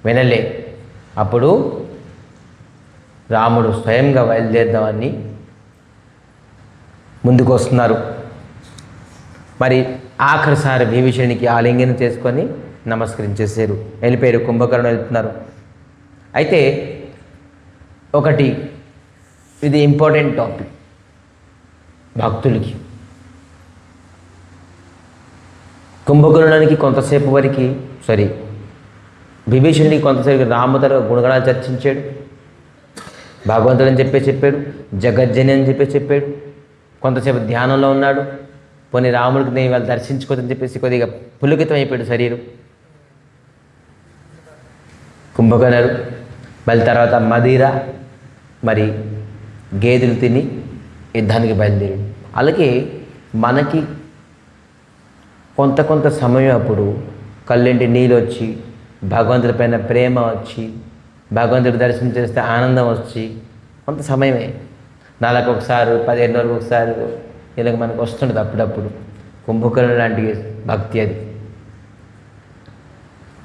వినలే. అప్పుడు రాముడు స్వయంగా బయలుదేరదామని ముందుకు వస్తున్నారు. మరి ఆఖరిసారి విభీషణునికి ఆలింగనం చేసుకొని నమస్కరించేసారు, వెళ్ళిపోయారు. కుంభకర్ణుడు వెళ్తున్నారు. అయితే ఒకటి, ఇది ఇంపార్టెంట్ టాపిక్ భక్తులకి. కుంభకర్ణునికి కొంతసేపు వరకు విభీషణుడికి కొంతసేపు రాముదర గుణగణాలు చర్చించాడు, భగవంతుడు అని చెప్పాడు, జగజ్జని అని చెప్పాడు. కొంతసేపు ధ్యానంలో ఉన్నాడు. పోనీ రాముడికి నేను వాళ్ళు దర్శించుకోవద్దని చెప్పేసి కొద్దిగా పులకితం అయిపోయాడు శరీరం. కుంభకర్ణుడు మళ్ళీ తర్వాత మదిర మరి గేదెలు తిని యుద్ధానికి బయలుదేరాడు. అలాగే మనకి కొంత సమయం అప్పుడు కళ్ళెంటి నీళ్ళు వచ్చి, భగవంతుడి పైన ప్రేమ వచ్చి, భగవంతుడి దర్శనం చేస్తే ఆనందం వచ్చి కొంత సమయమే. 4 ఒకసారి 15 రోజులకు ఒకసారి ఇలాగ మనకు వస్తుంటుంది అప్పుడప్పుడు. కుంభకర్ణుడు లాంటి భక్తి అది.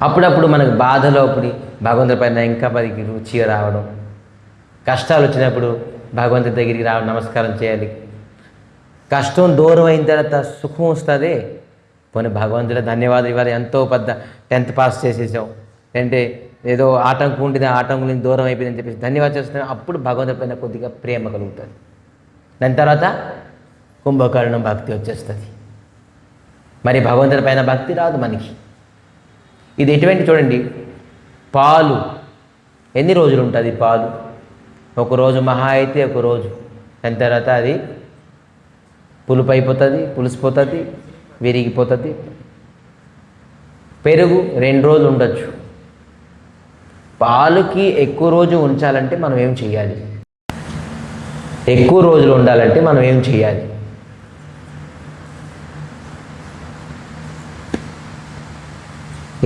అప్పుడప్పుడు మనకు బాధలో అప్పుడు భగవంతుడి పైన ఇంకా మనకి రుచిగా రావడం, కష్టాలు వచ్చినప్పుడు భగవంతుడి దగ్గరికి రావడం, నమస్కారం చేయాలి. కష్టం దూరం అయిన తర్వాత సుఖం వస్తుంది. పోనీ భగవంతుడు ధన్యవాదాలు ఇవ్వాలి, ఎంతో పెద్ద 10th పాస్ చేసేసాం, అంటే ఏదో ఆటంకం ఉంటుంది, ఆటంకం నుంచి దూరం అయిపోయిందని చెప్పేసి ధన్యవాదాలు చేస్తున్నాం. అప్పుడు భగవంతుడి పైన కొద్దిగా ప్రేమ కలుగుతుంది. దాని తర్వాత కుంభకర్ణం భక్తి వచ్చేస్తుంది. మరి భగవంతుడి పైన భక్తి రాదు మనకి. ఇది ఎటువంటి చూడండి, పాలు ఎన్ని రోజులు ఉంటుంది పాలు? ఒకరోజు మహా అయితే ఒకరోజు, దాని తర్వాత అది పులుపు అయిపోతుంది, పులిసిపోతుంది, విరిగిపోతుంది. పెరుగు 2 రోజులు ఉండొచ్చు. పాలుకి ఎక్కువ రోజు ఉంచాలంటే మనం ఏం చేయాలి? ఎక్కువ రోజులు ఉండాలంటే మనం ఏం చేయాలి?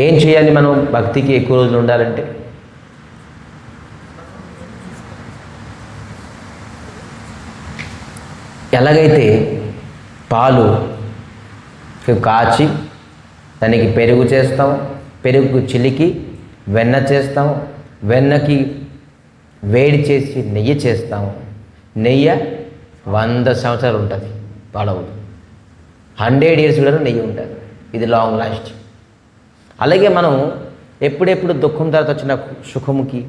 ఏం చేయాలి మనం భక్తికి ఎక్కువ రోజులు ఉండాలంటే? ఎలాగైతే పాలు కాచి దానికి పెరుగు చేస్తాం, పెరుగు చిలికి వెన్న చేస్తాం, వెన్నకి వేడి చేసి నెయ్యి చేస్తాము. నెయ్యి 100 సంవత్సరాలు ఉంటుంది, పాడవదు. 100 years కూడా నెయ్యి ఉంటుంది. ఇది లాంగ్ లాస్ట్. అలాగే మనం ఎప్పుడెప్పుడు దుఃఖం తర్వాత వచ్చిన సుఖముకి,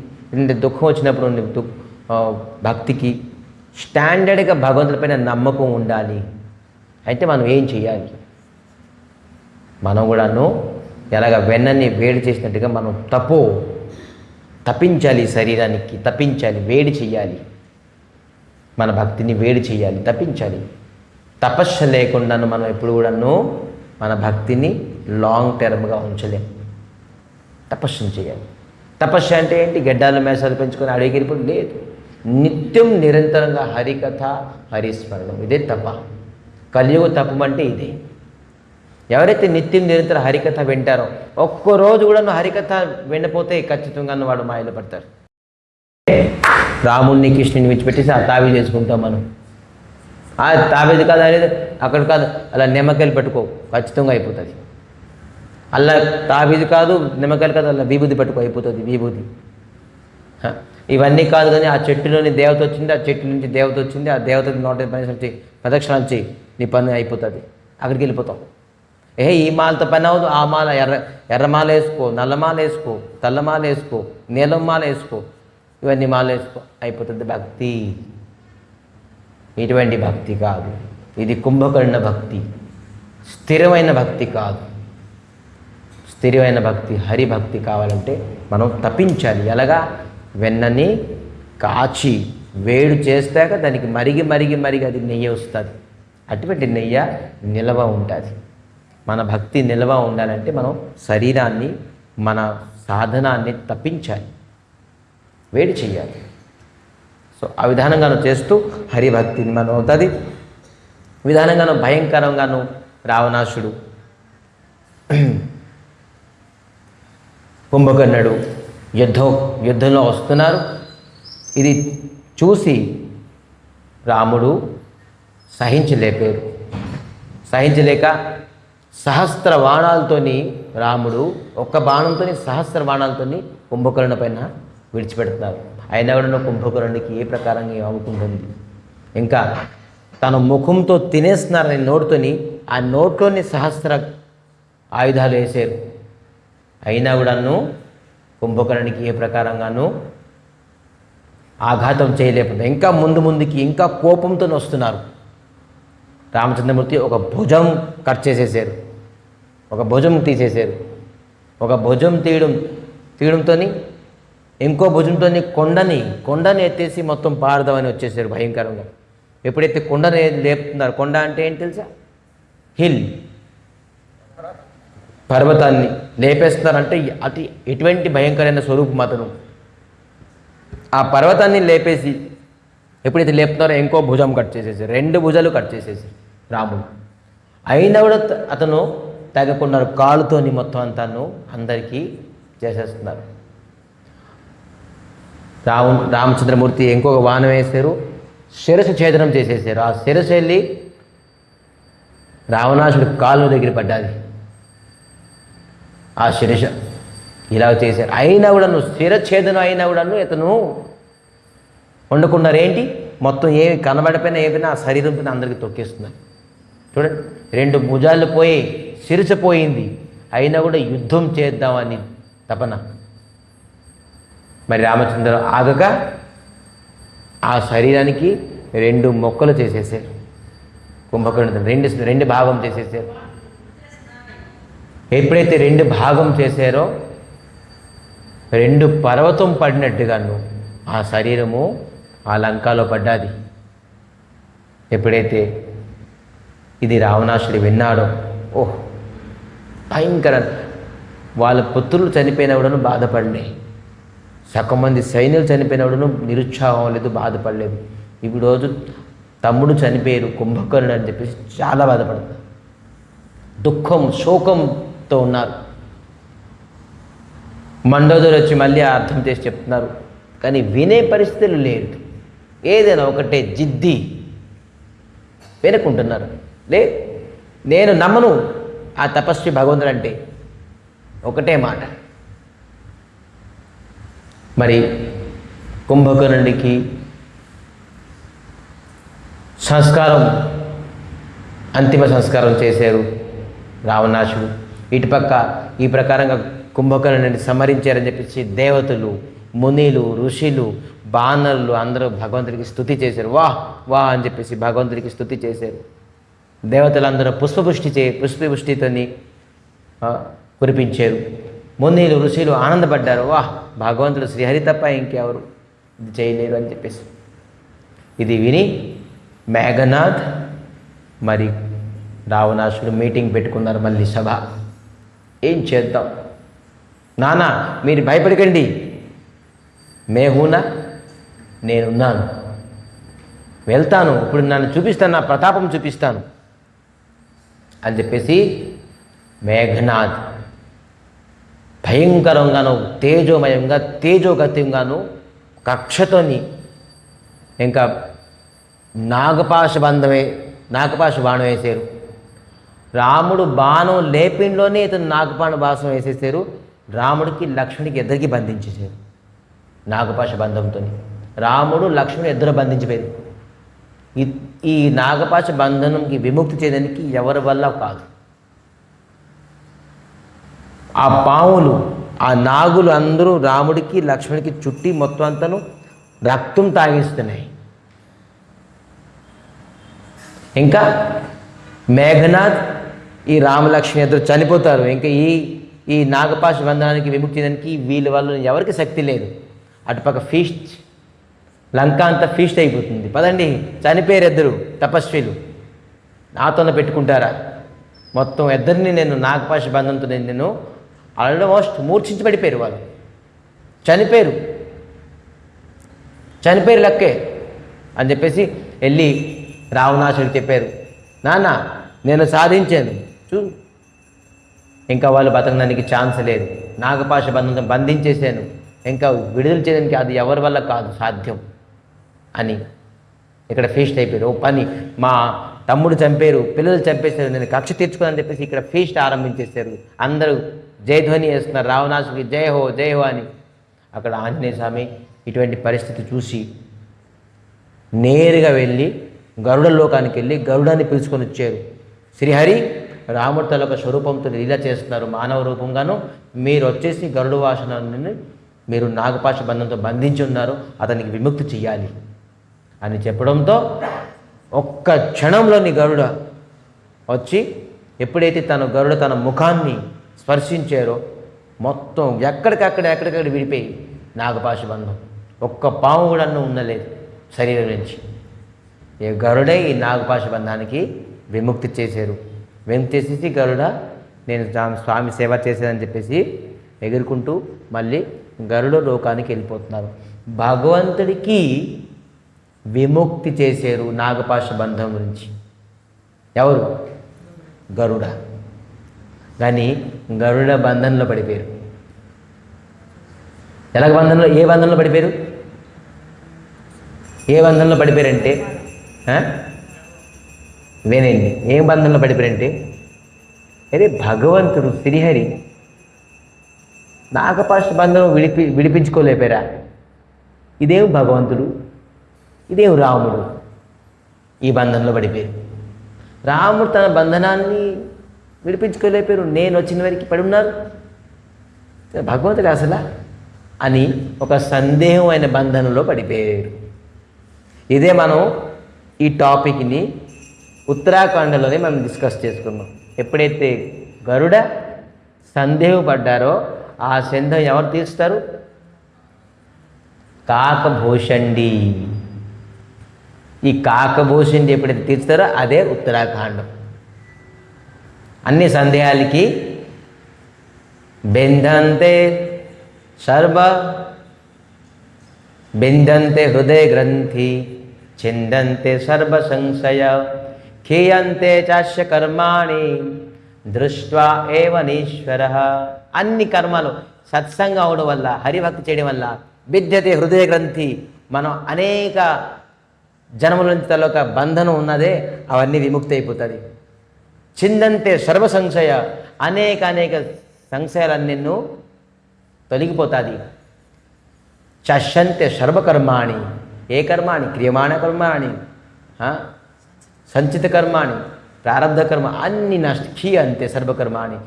దుఃఖం వచ్చినప్పుడు భక్తికి స్టాండర్డ్గా భగవంతుడిపైన నమ్మకం ఉండాలి. అయితే మనం ఏం చేయాలి? మనం కూడాను ఎలాగ వెన్నని వేడి చేసినట్టుగా మనం తప్పించాలి, శరీరానికి తప్పించాలి, వేడి చేయాలి. మన భక్తిని వేడి చేయాలి, తప్పించాలి. తపస్సు లేకుండాను మనం ఎప్పుడు కూడాను మన భక్తిని లాంగ్ టర్మ్గా ఉంచలేం. తపస్సును చేయాలి. తపస్సు అంటే ఏంటి? గడ్డాలు మేసాలు పెంచుకొని అడిగి వెళ్ళిపోయి లేదు. నిత్యం నిరంతరంగా హరికథ, హరిస్మరణం. ఇదే తప. కలియుగ తపం అంటే ఇదే. ఎవరైతే నిత్యం నిరంతరం హరికథ వింటారో, ఒక్కరోజు కూడా హరికథ వినపోతే ఖచ్చితంగా వాడు మాయలో పడతారు. రాముడిని కృష్ణుని విడిచిపెట్టేసి ఆ తావి చేసుకుంటాం మనం. ఆ తావేది కాదు అనేది అక్కడ కాదు, అలా నిమ్మకాయలు పెట్టుకో, ఖచ్చితంగా అయిపోతుంది. అలా తాబీది కాదు, నిమ్మకాయలు కాదు, అలా విభూతి పెట్టుకో, అయిపోతుంది విభూతి. ఇవన్నీ కాదు కానీ ఆ చెట్టులోని దేవత వచ్చింది, ఆ చెట్టు నుంచి దేవత వచ్చింది, ఆ దేవతకి 180 ప్రదక్షిణాలు చేయి, నీ పని అయిపోతుంది. అక్కడికి వెళ్ళిపోతాం. ఈ మాలతో పని అవ్వదు. ఆ మాల ఎర్రమాల వేసుకో, నల్లమాల వేసుకో, తెల్లమాల వేసుకో, నీలం మాల వేసుకో, ఇవన్నీ మాల వేసుకో, అయిపోతుంది భక్తి. ఇటువంటి భక్తి కాదు. ఇది కుంభకర్ణ భక్తి, స్థిరమైన భక్తి కాదు. స్థిరమైన భక్తి, హరిభక్తి కావాలంటే మనం తప్పించాలి. ఎలాగా? వెన్నని కాచి వేడి చేస్తాక దానికి మరిగి అది నెయ్యి వస్తుంది. అటువంటి నెయ్యి నిల్వ ఉంటుంది. మన భక్తి నిల్వ ఉండాలంటే మనం శరీరాన్ని, మన సాధనాన్ని తప్పించాలి, వేడి చేయాలి. సో ఆ విధానంగాను చేస్తూ హరిభక్తిని మనం అవుతుంది. విధానంగాను భయంకరంగాను రావణాసుడు, కుంభకర్ణుడు యుద్ధంలో వస్తున్నారు. ఇది చూసి రాముడు సహించలేక సహస్ర బాణాలతోని రాముడు ఒక్క బాణంతో సహస్ర బాణాలతోని కుంభకర్ణ పైన విడిచిపెడుతున్నారు. అయినా కూడా కుంభకర్ణుడికి ఏ ప్రకారంగా ఏమవుతుంటుంది? ఇంకా తన ముఖంతో తినేస్తున్నారని నోటుతోని, ఆ నోట్లోని సహస్ర ఆయుధాలు వేసారు. అయినా కూడాను కుంభకర్ణుడికి ఏ ప్రకారంగానూ ఆఘాతం చేయలేకపోతే ఇంకా ముందుకి ఇంకా కోపంతో వస్తున్నారు. రామచంద్రమూర్తి ఒక భుజం కట్ చేసేసారు, ఒక భుజం తీసేశారు. ఒక భుజం తీయడంతో ఇంకో భుజంతో కొండని ఎత్తేసి మొత్తం పారదామని వచ్చేసారు భయంకరంగా. ఎప్పుడైతే కొండని లేపుతున్నారు, కొండ అంటే ఏంటి తెలుసా? హిల్, పర్వతాన్ని లేపేస్తున్నారంటే అతి ఎటువంటి భయంకరమైన స్వరూపం అతను. ఆ పర్వతాన్ని లేపేసి ఎప్పుడైతే లేపుతున్నారో ఇంకో భుజం కట్ చేసేసారు, 2 భుజాలు కట్ చేసేసారు రాముడు. అయినా కూడా అతను తగ్గకున్నారు, కాలుతోని మొత్తం అంతాను అందరికీ చేసేస్తున్నారు. రామచంద్రమూర్తి ఇంకొక బాణం వేశారు, శిరస్సు ఛేదనం చేసేసారు. ఆ శిరస్సు వెళ్ళి రావణాసుడి కాలు దగ్గర పడ్డాది. ఆ శిరస్సు ఇలా చేశారు. అయినా కూడా శిరఛేదనం అయినా కూడాను ఇతను వండుకున్నారు. ఏంటి? మొత్తం ఏమి కనబడిపోయినా ఏమైనా ఆ శరీరంతో అందరికీ తొక్కేస్తున్నారు. చూడండి, 2 భుజాలు పోయి శిరస్సు పోయింది, అయినా కూడా యుద్ధం చేద్దామని తపన. మరి రామచంద్ర ఆగక ఆ శరీరానికి 2 మొక్కలు చేసేసారు. కుంభకర్ణుడు 2 భాగం చేసేసారు. ఎప్పుడైతే 2 భాగం చేశారో 2 పర్వతం పడినట్టుగాను ఆ శరీరము ఆ లంకలో పడ్డాది. ఎప్పుడైతే ఇది రావణాసుడు విన్నాడు. ఓహ్, భయంకర. వాళ్ళ పుత్రులు చనిపోయినప్పుడను బాధపడలే, సగం మంది సైన్యులు చనిపోయినప్పుడను నిరుత్సాహం లేదు, బాధపడలేదు. ఇప్పుడు రోజు తమ్ముడు చనిపోయారు కుంభకర్ణుడు అని చెప్పేసి చాలా బాధపడుతున్నారు, దుఃఖం శోకంతో ఉన్నారు. మండోదరు వచ్చి మళ్ళీ అర్థం చేసి చెప్తున్నారు, కానీ వినే పరిస్థితులు లేదు. ఏదైనా ఒకటే జిద్ది వెనుకుంటున్నారు. నేను నమ్మను ఆ తపస్వి భగవంతుడు అంటే, ఒకటే మాట. మరి కుంభకర్ణుడికి సంస్కారం, అంతిమ సంస్కారం చేశారు రావణాసుడు. ఇటుపక్క ఈ ప్రకారంగా కుంభకర్ణుడిని సంహరించారని చెప్పేసి దేవతలు, మునిలు, ఋషులు, బాణరులు అందరూ భగవంతుడికి స్తుతి చేశారు. వాహ్ వాహ్ అని చెప్పేసి భగవంతుడికి స్తుతి చేశారు. దేవతలందరూ పుష్పవృష్టితోని కురిపించారు. మునిలు, ఋషులు ఆనందపడ్డారు. వాహ్, భగవంతుడు శ్రీహరి తప్ప ఇంకెవరు ఇది చేయలేరు అని చెప్పేసి. ఇది విని మేఘనాథ్ మరి రావణాసుడు మీటింగ్ పెట్టుకున్నారు. మళ్ళీ సభ, ఏం చేద్దాం నానా, మీరు భయపడకండి, మేహూనా, నేనున్నాను, వెళ్తాను, ఇప్పుడు నన్ను చూపిస్తాను, నా ప్రతాపం చూపిస్తాను అని చెప్పేసి మేఘనాథ్ భయంకరంగాను తేజోమయంగా తేజోగత్యంగాను కక్షతోని ఇంకా నాగపాశ బాణం వేశారు. రాముడు బాణం లేపింలోనే ఇతను నాగపాణ బాణం వేసేసారు. రాముడికి లక్ష్మణుడికి ఇద్దరికి బంధించేశారు నాగపాశ బంధంతో. రాముడు లక్ష్మణుడు ఇద్దరు బంధించిపోయారు. ఈ నాగపాశ బంధనంకి విముక్తి చేయడానికి ఎవరి వల్ల కాదు. ఆ పాములు, ఆ నాగులు అందరూ రాముడికి లక్ష్మణుడికి చుట్టి మొత్తం అంతను రక్తం తాగిస్తున్నాయి. ఇంకా మేఘనాథ్ ఈ రామలక్ష్మణి ఇద్దరు చనిపోతారు. ఇంకా ఈ నాగపాశ బంధనానికి విముక్తి చేయడానికి వీళ్ళ వల్ల ఎవరికి శక్తి లేదు. అటుపక్క ఫీస్ట్, లంక అంతా ఫీస్ట్ అయిపోతుంది. పదండి, చనిపోయారు ఇద్దరు తపస్విలు, నాతోనే పెట్టుకుంటారా? మొత్తం ఇద్దరిని నేను నాగపాశ బంధంతో నేను ఆల్మోస్ట్ మూర్ఛించి పడిపోయారు. వాళ్ళు చనిపోయారు లెక్కే అని చెప్పేసి వెళ్ళి రావణాసుడికి చెప్పారు, నాన్న నేను సాధించాను చూ, ఇంకా వాళ్ళు బతకడానికి ఛాన్స్ లేదు, నాగపాశ బంధంతో బంధించేశాను, ఇంకా విడుదల చేయడానికి అది ఎవరి వల్ల కాదు సాధ్యం అని ఇక్కడ ఫీస్ట్ అయిపోయారు. ఓ పని, మా తమ్ముడు చంపారు, పిల్లలు చంపేశారు, నేను కక్ష తీర్చుకోని చెప్పేసి ఇక్కడ ఫీస్ట్ ఆరంభించేశారు. అందరూ జయధ్వని చేస్తున్నారు, రావణాసుడికి జయ హో జయ హో అని. అక్కడ ఆంజనేయ స్వామి ఇటువంటి పరిస్థితి చూసి నేరుగా వెళ్ళి గరుడ లోకానికి వెళ్ళి గరుడాన్ని పిలుచుకొని వచ్చారు. శ్రీహరి రాముడి తలొక స్వరూపంతో లీల చేస్తున్నారు మానవ రూపంగాను, మీరు వచ్చేసి గరుడు వాసనని మీరు నాగపాశ బంధంతో బంధించి ఉన్నారు, అతనికి విముక్తి చెయ్యాలి అని చెప్పడంతో ఒక్క క్షణంలోని గరుడ వచ్చి ఎప్పుడైతే గరుడ తన ముఖాన్ని స్పర్శించారో మొత్తం ఎక్కడికక్కడ విడిపోయి నాగపాశ బంధం, ఒక్క పాము కూడా ఉండలేదు శరీరం నుంచి. ఈ గరుడే ఈ నాగపాశ బంధానికి విముక్తి చేశారు. విముక్తి చేసేసి గరుడ నేను స్వామి సేవ చేశానని చెప్పేసి ఎగురుకుంటూ మళ్ళీ గరుడ లోకానికి వెళ్ళిపోతున్నారు. భగవంతుడికి విముక్తి చేశారు నాగపాశ బంధం నుంచి ఎవరు? గరుడ. కానీ గరుడ బంధంలో పడిపోయారు. ఎలాగ బంధంలో? ఏ బంధంలో పడిపోయారు? ఏ బంధంలో పడిపోయారంటే వినండి, ఏం బంధంలో పడిపోయారంటే అరే భగవంతుడు శ్రీహరి నాగపాశ బంధం విడిపించుకోలేపారా? ఇదేం భగవంతుడు, ఇదేం రాముడు, ఈ బంధంలో పడిపోయారు. రాముడు తన బంధనాన్ని విడిపించుకోలేపారు, నేను వచ్చిన వరకు పడి ఉన్నారు, భగవంతుడు అసలా అని ఒక సందేహమైన బంధనంలో పడిపోయారు. ఇదే మనం ఈ టాపిక్ని ఉత్తరాఖండ్లోనే మనం డిస్కస్ చేసుకున్నాం. ఎప్పుడైతే గరుడ సందేహపడ్డారో ఆ సందేహం ఎవరు తీరుస్తారు? కాకభూషణి. ఈ కాకభూషణి ఎప్పుడైతే తీర్చుతారో అదే ఉత్తరాఖండం. అన్ని సందేహాలకి బెంధంతే హృదయ గ్రంథి చిందంతే సర్వ సంశయ ఖేయంతే చాస్య కర్మాణి దృష్ట్వా ఏవనీశ్వర. అన్ని కర్మలు సత్సంగం అవడం వల్ల, హరిభక్తి చేయడం వల్ల విద్యతే హృదయ గ్రంథి, మనం అనేక జన్మల నుంచి తలొక బంధనం ఉన్నదే అవన్నీ విముక్తి అయిపోతుంది. చిందంతే సర్వ సంశయ, అనేక సంశయాలన్నీ తొలగిపోతుంది. చష్యంతే సర్వకర్మాణి, ఏ కర్మాణి? క్రియమాణ కర్మాణి, సంచిత కర్మాణి, ప్రారబ్ధ కర్మ అన్ని క్షీయంతే సర్వకర్మాణి.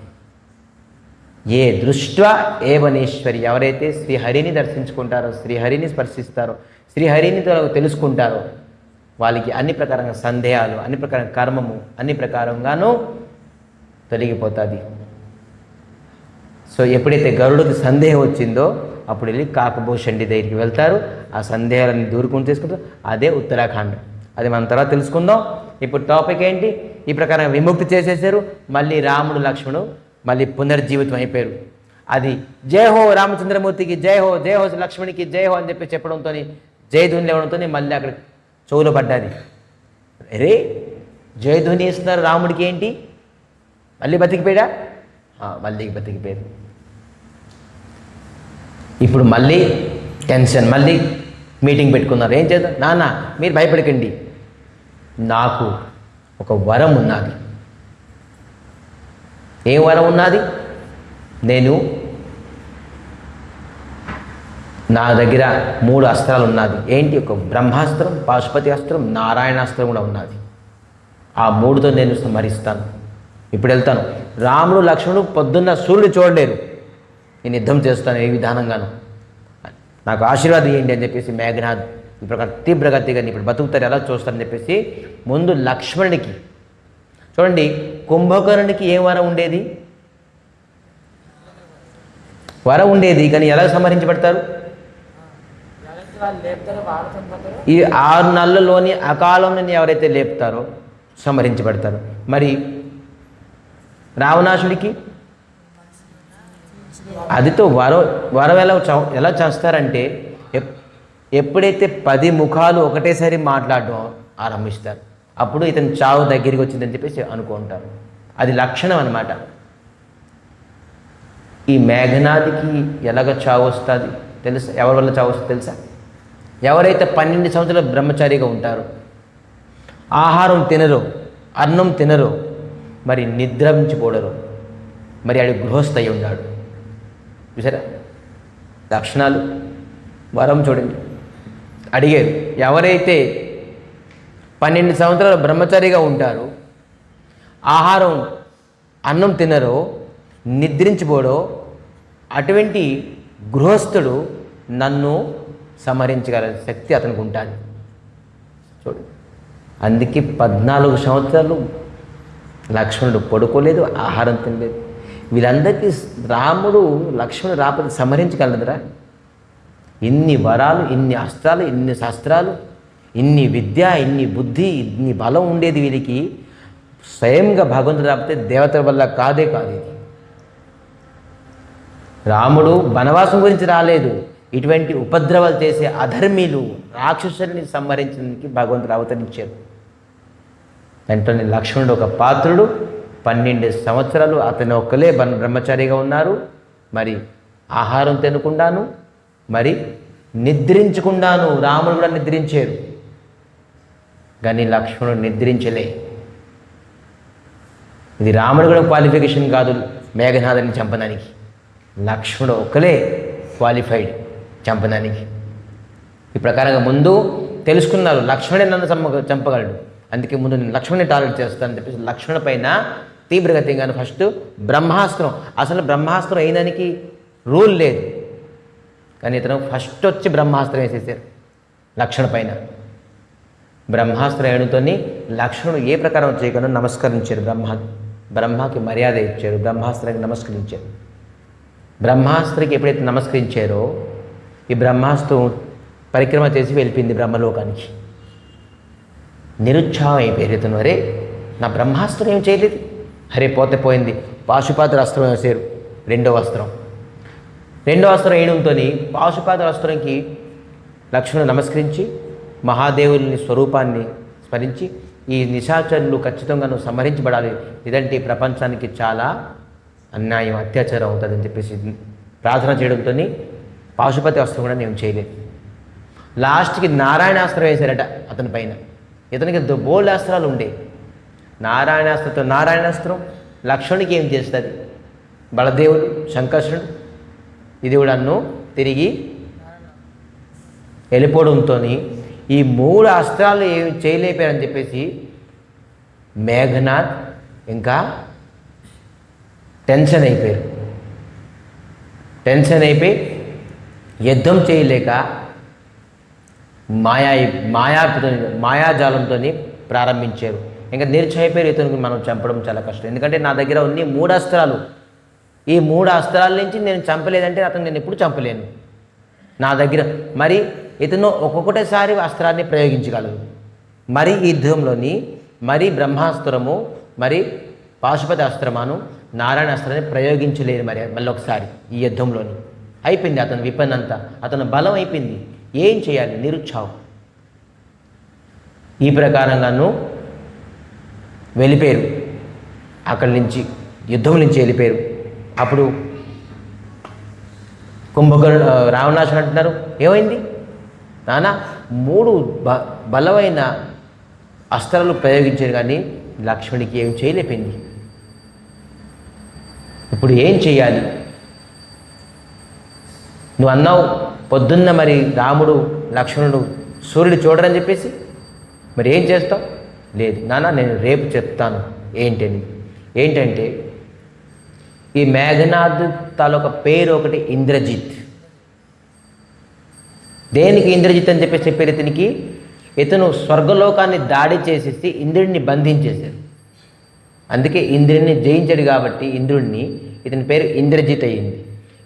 ఏ దృష్ట్వా ఏవనేశ్వరి, ఎవరైతే శ్రీహరిని దర్శించుకుంటారో, శ్రీహరిని స్పర్శిస్తారో, శ్రీహరిని తెలుసుకుంటారో వాళ్ళకి అన్ని ప్రకారంగా సందేహాలు, అన్ని ప్రకారంగా కర్మము అన్ని ప్రకారంగానూ తొలగిపోతుంది. సో ఎప్పుడైతే గరుడికి సందేహం వచ్చిందో అప్పుడు వెళ్ళి కాకభూషణుడి దగ్గరికి వెళ్తారు, ఆ సందేహాలన్నీ దూరుకుని తీసుకుంటారు. అదే ఉత్తరాఖండ్. అది మనం తర్వాత తెలుసుకుందాం. ఇప్పుడు టాపిక్ ఏంటి? ఈ ప్రకారంగా విముక్తి చేసేసారు. మళ్ళీ రాముడు లక్ష్మణుడు మళ్ళీ పునర్జీవితం అయిపోయారు. అది జయ హో రామచంద్రమూర్తికి జయ హో, జయ హో లక్ష్మణునికి జయ హో అని చెప్పి చెప్పడంతో, జయధ్వని లేవడంతో మళ్ళీ అక్కడ చెవులు పడ్డది. అరే జయధ్వని ఇస్తున్నారు రాముడికి, ఏంటి మళ్ళీ బతికిపోయాడా? మళ్ళీ బతికిపోయాడు. ఇప్పుడు మళ్ళీ టెన్షన్, మళ్ళీ మీటింగ్ పెట్టుకున్నారు. ఏం చేద్దాం? నాన్న మీరు భయపడకండి, నాకు ఒక వరం ఉన్నది. ఏ వరం ఉన్నది? నా దగ్గర 3 అస్త్రాలు ఉన్నది. ఏంటి? ఒక బ్రహ్మాస్త్రం, పాశుపతి అస్త్రం, నారాయణాస్త్రం కూడా ఉన్నది. ఆ 3తో నేను స్మరిస్తాను. ఇప్పుడు వెళ్తాను. రాముడు లక్ష్మణుడు పొద్దున్న సూర్యుడు చూడలేరు, నేను యుద్ధం చేస్తాను ఏ విధానంగాను, నాకు ఆశీర్వాదం ఇవ్వండి అని చెప్పేసి మేఘనాథ్ ఈ ప్రకారం తీవ్రగతిగా ఇప్పుడు బతుకుతారు, ఎలా చూస్తారని చెప్పేసి ముందు లక్ష్మణుడికి చూడండి. కుంభకర్ణునికి ఏం వరం ఉండేది? వరం ఉండేది, కానీ ఎలా సంహరించబడతారు? ఈ 6 నెలల్లోని అకాలంలో ఎవరైతే లేపుతారో సంహరించబడతారు. మరి రావణాసుడికి అదితో వరం ఎలా చేస్తారంటే, ఎప్పుడైతే 10 ముఖాలు ఒకటేసారి మాట్లాడడం ఆరంభిస్తారు అప్పుడు ఇతని చావు దగ్గరికి వచ్చిందని చెప్పేసి అనుకుంటారు. అది లక్షణం అన్నమాట. ఈ మేఘనాదికి ఎలాగ చావు వస్తుంది తెలుసా? ఎవరి వల్ల చావు వస్తుంది తెలుసా? ఎవరైతే 12 సంవత్సరాలు బ్రహ్మచారిగా ఉంటారో, ఆహారం తినరో, అన్నం తినరో, మరి నిద్రించిపోడరు, మరి ఆడు గృహస్థ అయి ఉన్నాడు. చూసారా లక్షణాలు? వరం చూడండి. అడిగారు, ఎవరైతే 12 సంవత్సరాలు బ్రహ్మచారిగా ఉంటారో, ఆహారం అన్నం తినరో, నిద్రించిపోడో, అటువంటి గృహస్థుడు నన్ను సంహరించగల శక్తి అతనికి ఉంటుంది. చూడు, అందుకే 14 సంవత్సరాలు లక్ష్మణుడు పడుకోలేదు, ఆహారం తినలేదు. వీళ్ళందరికీ రాముడు లక్ష్మణుడు రాకపోతే సంహరించగలదురా? ఇన్ని వరాలు, ఇన్ని అస్త్రాలు, ఇన్ని శస్త్రాలు, ఇన్ని విద్య, ఇన్ని బుద్ధి, ఇన్ని బలం ఉండేది వీరికి. స్వయంగా భగవంతుడు రాకపోతే దేవతల వల్ల కాదు ఇది. రాముడు వనవాసం గురించి రాలేదు, ఇటువంటి ఉపద్రవాలు చేసే అధర్మీలు రాక్షసుల్ని సంహరించడానికి భగవంతుడు అవతరించారు. వెంటనే లక్ష్మణుడు ఒక పాత్రుడు, 12 సంవత్సరాలు అతను ఒక్కలే బ్రహ్మచారిగా ఉన్నారు. మరి ఆహారం తినకుండాను, మరి నిద్రించకుండాను. రాముడు కూడా నిద్రించారు, కానీ లక్ష్మణుడు నిద్రించలే. ఇది రాముడు కూడా క్వాలిఫికేషన్ కాదు మేఘనాథుని చంపడానికి. లక్ష్మణుడు ఒక్కలే క్వాలిఫైడ్ చంపడానికి. ఈ ప్రకారంగా ముందు తెలుసుకున్నారు, లక్ష్మణుడే నన్ను చంపగలడు, అందుకే ముందు నేను లక్ష్మణుని టార్గెట్ చేస్తానని చెప్పేసి లక్ష్మణ పైన తీవ్రగతిగాను ఫస్ట్ బ్రహ్మాస్త్రం. అసలు బ్రహ్మాస్త్రం అయినానికి రూల్ లేదు, కానీ ఇతను ఫస్ట్ వచ్చి బ్రహ్మాస్త్రం వేసేసారు లక్ష్మణ పైన. బ్రహ్మాస్త్రం వేయడంతోని లక్ష్మణుడు ఏ ప్రకారం చేయకుండా నమస్కరించారు. బ్రహ్మకి మర్యాద ఇచ్చారు, బ్రహ్మాస్త్రానికి నమస్కరించారు. బ్రహ్మాస్త్రకి ఎప్పుడైతే నమస్కరించారో ఈ బ్రహ్మాస్త్రం పరిక్రమ చేసి వెళ్ళిపోయింది బ్రహ్మలోకానికి. నిరుత్సాహం అయిపోయారు ఇతను. అరే నా బ్రహ్మాస్త్రం ఏం చేయలేదు, అరే పోతే పోయింది. పాశుపాత్ర అస్త్రం వేసారు. రెండో అస్త్రం వేయడంతో పాశుపాత్ర అస్త్రంకి లక్ష్మణుడు నమస్కరించి మహాదేవుని స్వరూపాన్ని స్మరించి ఈ నిశాచరులు ఖచ్చితంగా నువ్వు సంహరించబడాలి, లేదంటే ఈ ప్రపంచానికి చాలా అన్యాయం అత్యాచారం అవుతుందని చెప్పేసి ప్రార్థన చేయడంతో పాశుపతి అస్త్రం కూడా నేను చేయలేదు. లాస్ట్కి నారాయణాస్త్రం వేశారట అతని పైన. ఇతనికి బోల్డ్ అస్త్రాలు ఉండే. నారాయణాస్త్రం లక్ష్మణునికి ఏం చేస్తుంది? బలదేవుడు సంకర్షణుడు ఇది కూడా తిరిగి వెళ్ళిపోవడంతో ఈ 3 అస్త్రాలు ఏమి చేయలేపారని చెప్పేసి మేఘనాథ్ ఇంకా టెన్షన్ అయిపోయి యుద్ధం చేయలేక మాయాజాలంతో ప్రారంభించారు. ఇంకా నిరుత్సాహపోయారు. ఇతనికి మనం చంపడం చాలా కష్టం, ఎందుకంటే నా దగ్గర ఉన్న 3 అస్త్రాలు, ఈ 3 అస్త్రాల నుంచి నేను చంపలేదంటే అతను నేను ఎప్పుడు చంపలేను. నా దగ్గర మరి ఇతను ఒక్కొక్కటిసారి అస్త్రాన్ని ప్రయోగించగలరు. మరి ఈ యుద్ధంలోని మరి బ్రహ్మాస్త్రము మరి పాశుపతి అస్త్రమాను నారాయణ అస్త్రాన్ని ప్రయోగించలేరు. మళ్ళీ ఒకసారి ఈ యుద్ధంలోని అయిపోయింది. అతను విపన్నంతా, అతను బలం అయిపోయింది. ఏం చేయాలి? నిరుత్సాహం. ఈ ప్రకారంగాను వెళ్ళిపోయారు. అక్కడి నుంచి యుద్ధం నుంచి వెళ్ళిపోయారు. అప్పుడు రావణాసుడు అంటున్నారు, ఏమైంది నాన్న? 3 బలమైన అస్త్రాలు ప్రయోగించారు కానీ లక్ష్మణుడికి ఏం చేయలేపింది. ఇప్పుడు ఏం చేయాలి? నువ్వు అన్నావు పొద్దున్న మరి రాముడు లక్ష్మణుడు సూర్యుడు చూడరని చెప్పేసి, మరి ఏం చేస్తావు? లేదు నాన్న, నేను రేపు చెప్తాను ఏంటంటే ఈ మేఘనాథ్ తాలూక పేరు ఒకటి ఇంద్రజిత్. దేనికి ఇంద్రజిత్ అని చెప్పేసి చెప్పారు? ఇతను స్వర్గలోకాన్ని దాడి చేసేసి ఇంద్రుడిని బంధించేశారు. అందుకే ఇంద్రుడిని జయించాడు కాబట్టి ఇతని పేరు ఇంద్రజిత్ అయ్యింది.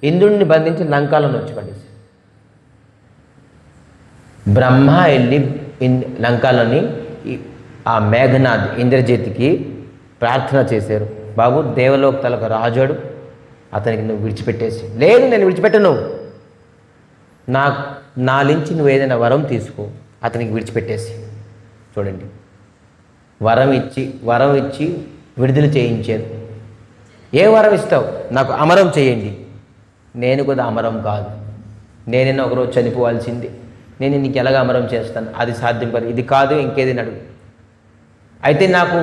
ఇంద్రుడిని బంధించి లంకాలను వచ్చి పడేశారు. బ్రహ్మ వెళ్ళి లంకాలోని ఆ మేఘనాథ్ ఇంద్రజిత్కి ప్రార్థన చేశారు, బాబు దేవలోక తలకు రాజాడు, అతనికి నువ్వు విడిచిపెట్టేసి. లేదు, నేను విడిచిపెట్టను. నా నుంచి నువ్వు ఏదైనా వరం తీసుకో, అతనికి విడిచిపెట్టేసి. చూడండి, వరం ఇచ్చి విడుదల చేయించారు. ఏ వరం ఇస్తావు? నాకు అమరం చేయండి. నేను కూడా అమరం కాదు, నేనైనా ఒకరోజు చనిపోవాల్సింది. నేను నీకు ఎలాగ అమరం చేస్తాను? అది సాధ్యం కాదు. ఇది కాదు, ఇంకేదైనా అడుగు. అయితే నాకు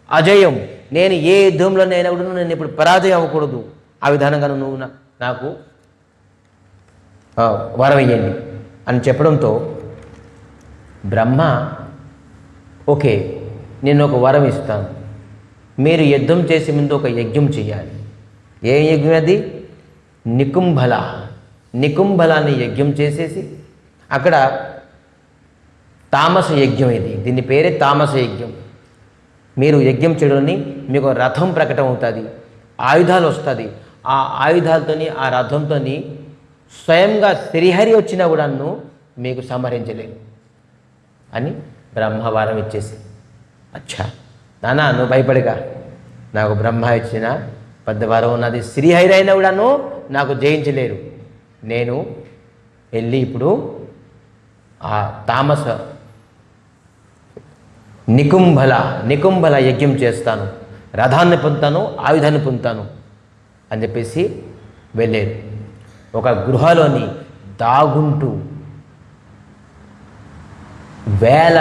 అజయం, నేను ఏ యుద్ధంలో నేను ఇప్పుడు పరాజయం అవ్వకూడదు. ఆ విధానంగా నువ్వు నాకు వరం ఇయ్యండి అని చెప్పడంతో బ్రహ్మ, ఓకే నేను ఒక వరం ఇస్తాను, మీరు యుద్ధం చేసే ముందు ఒక యజ్ఞం చేయాలి. ఏ యజ్ఞం అది? నికుంభలాన్ని యజ్ఞం చేసేసి అక్కడ తామస యజ్ఞం. దీని పేరే తామస యజ్ఞం. మీరు యజ్ఞం చేయడాన్ని మీకు రథం ప్రకటన అవుతుంది, ఆయుధాలు వస్తుంది. ఆ ఆయుధాలతోని ఆ రథంతో స్వయంగా శ్రీహరి వచ్చినా కూడాను మీకు సంహరించలేదు అని బ్రహ్మవారం ఇచ్చేసి, అచ్చా నానా నువ్వు భయపడగా, నాకు బ్రహ్మ ఇచ్చిన పెద్ద వరం ఉన్నది, శ్రీహరి అయినా కూడాను నాకు జయించలేరు. నేను వెళ్ళి ఆ తామస నికుంభల యజ్ఞం చేస్తాను, రథాన్ని పొందుతాను, ఆయుధాన్ని పొందుతాను అని చెప్పేసి వెళ్ళారు. ఒక గృహలోని దాగుంటూ వేల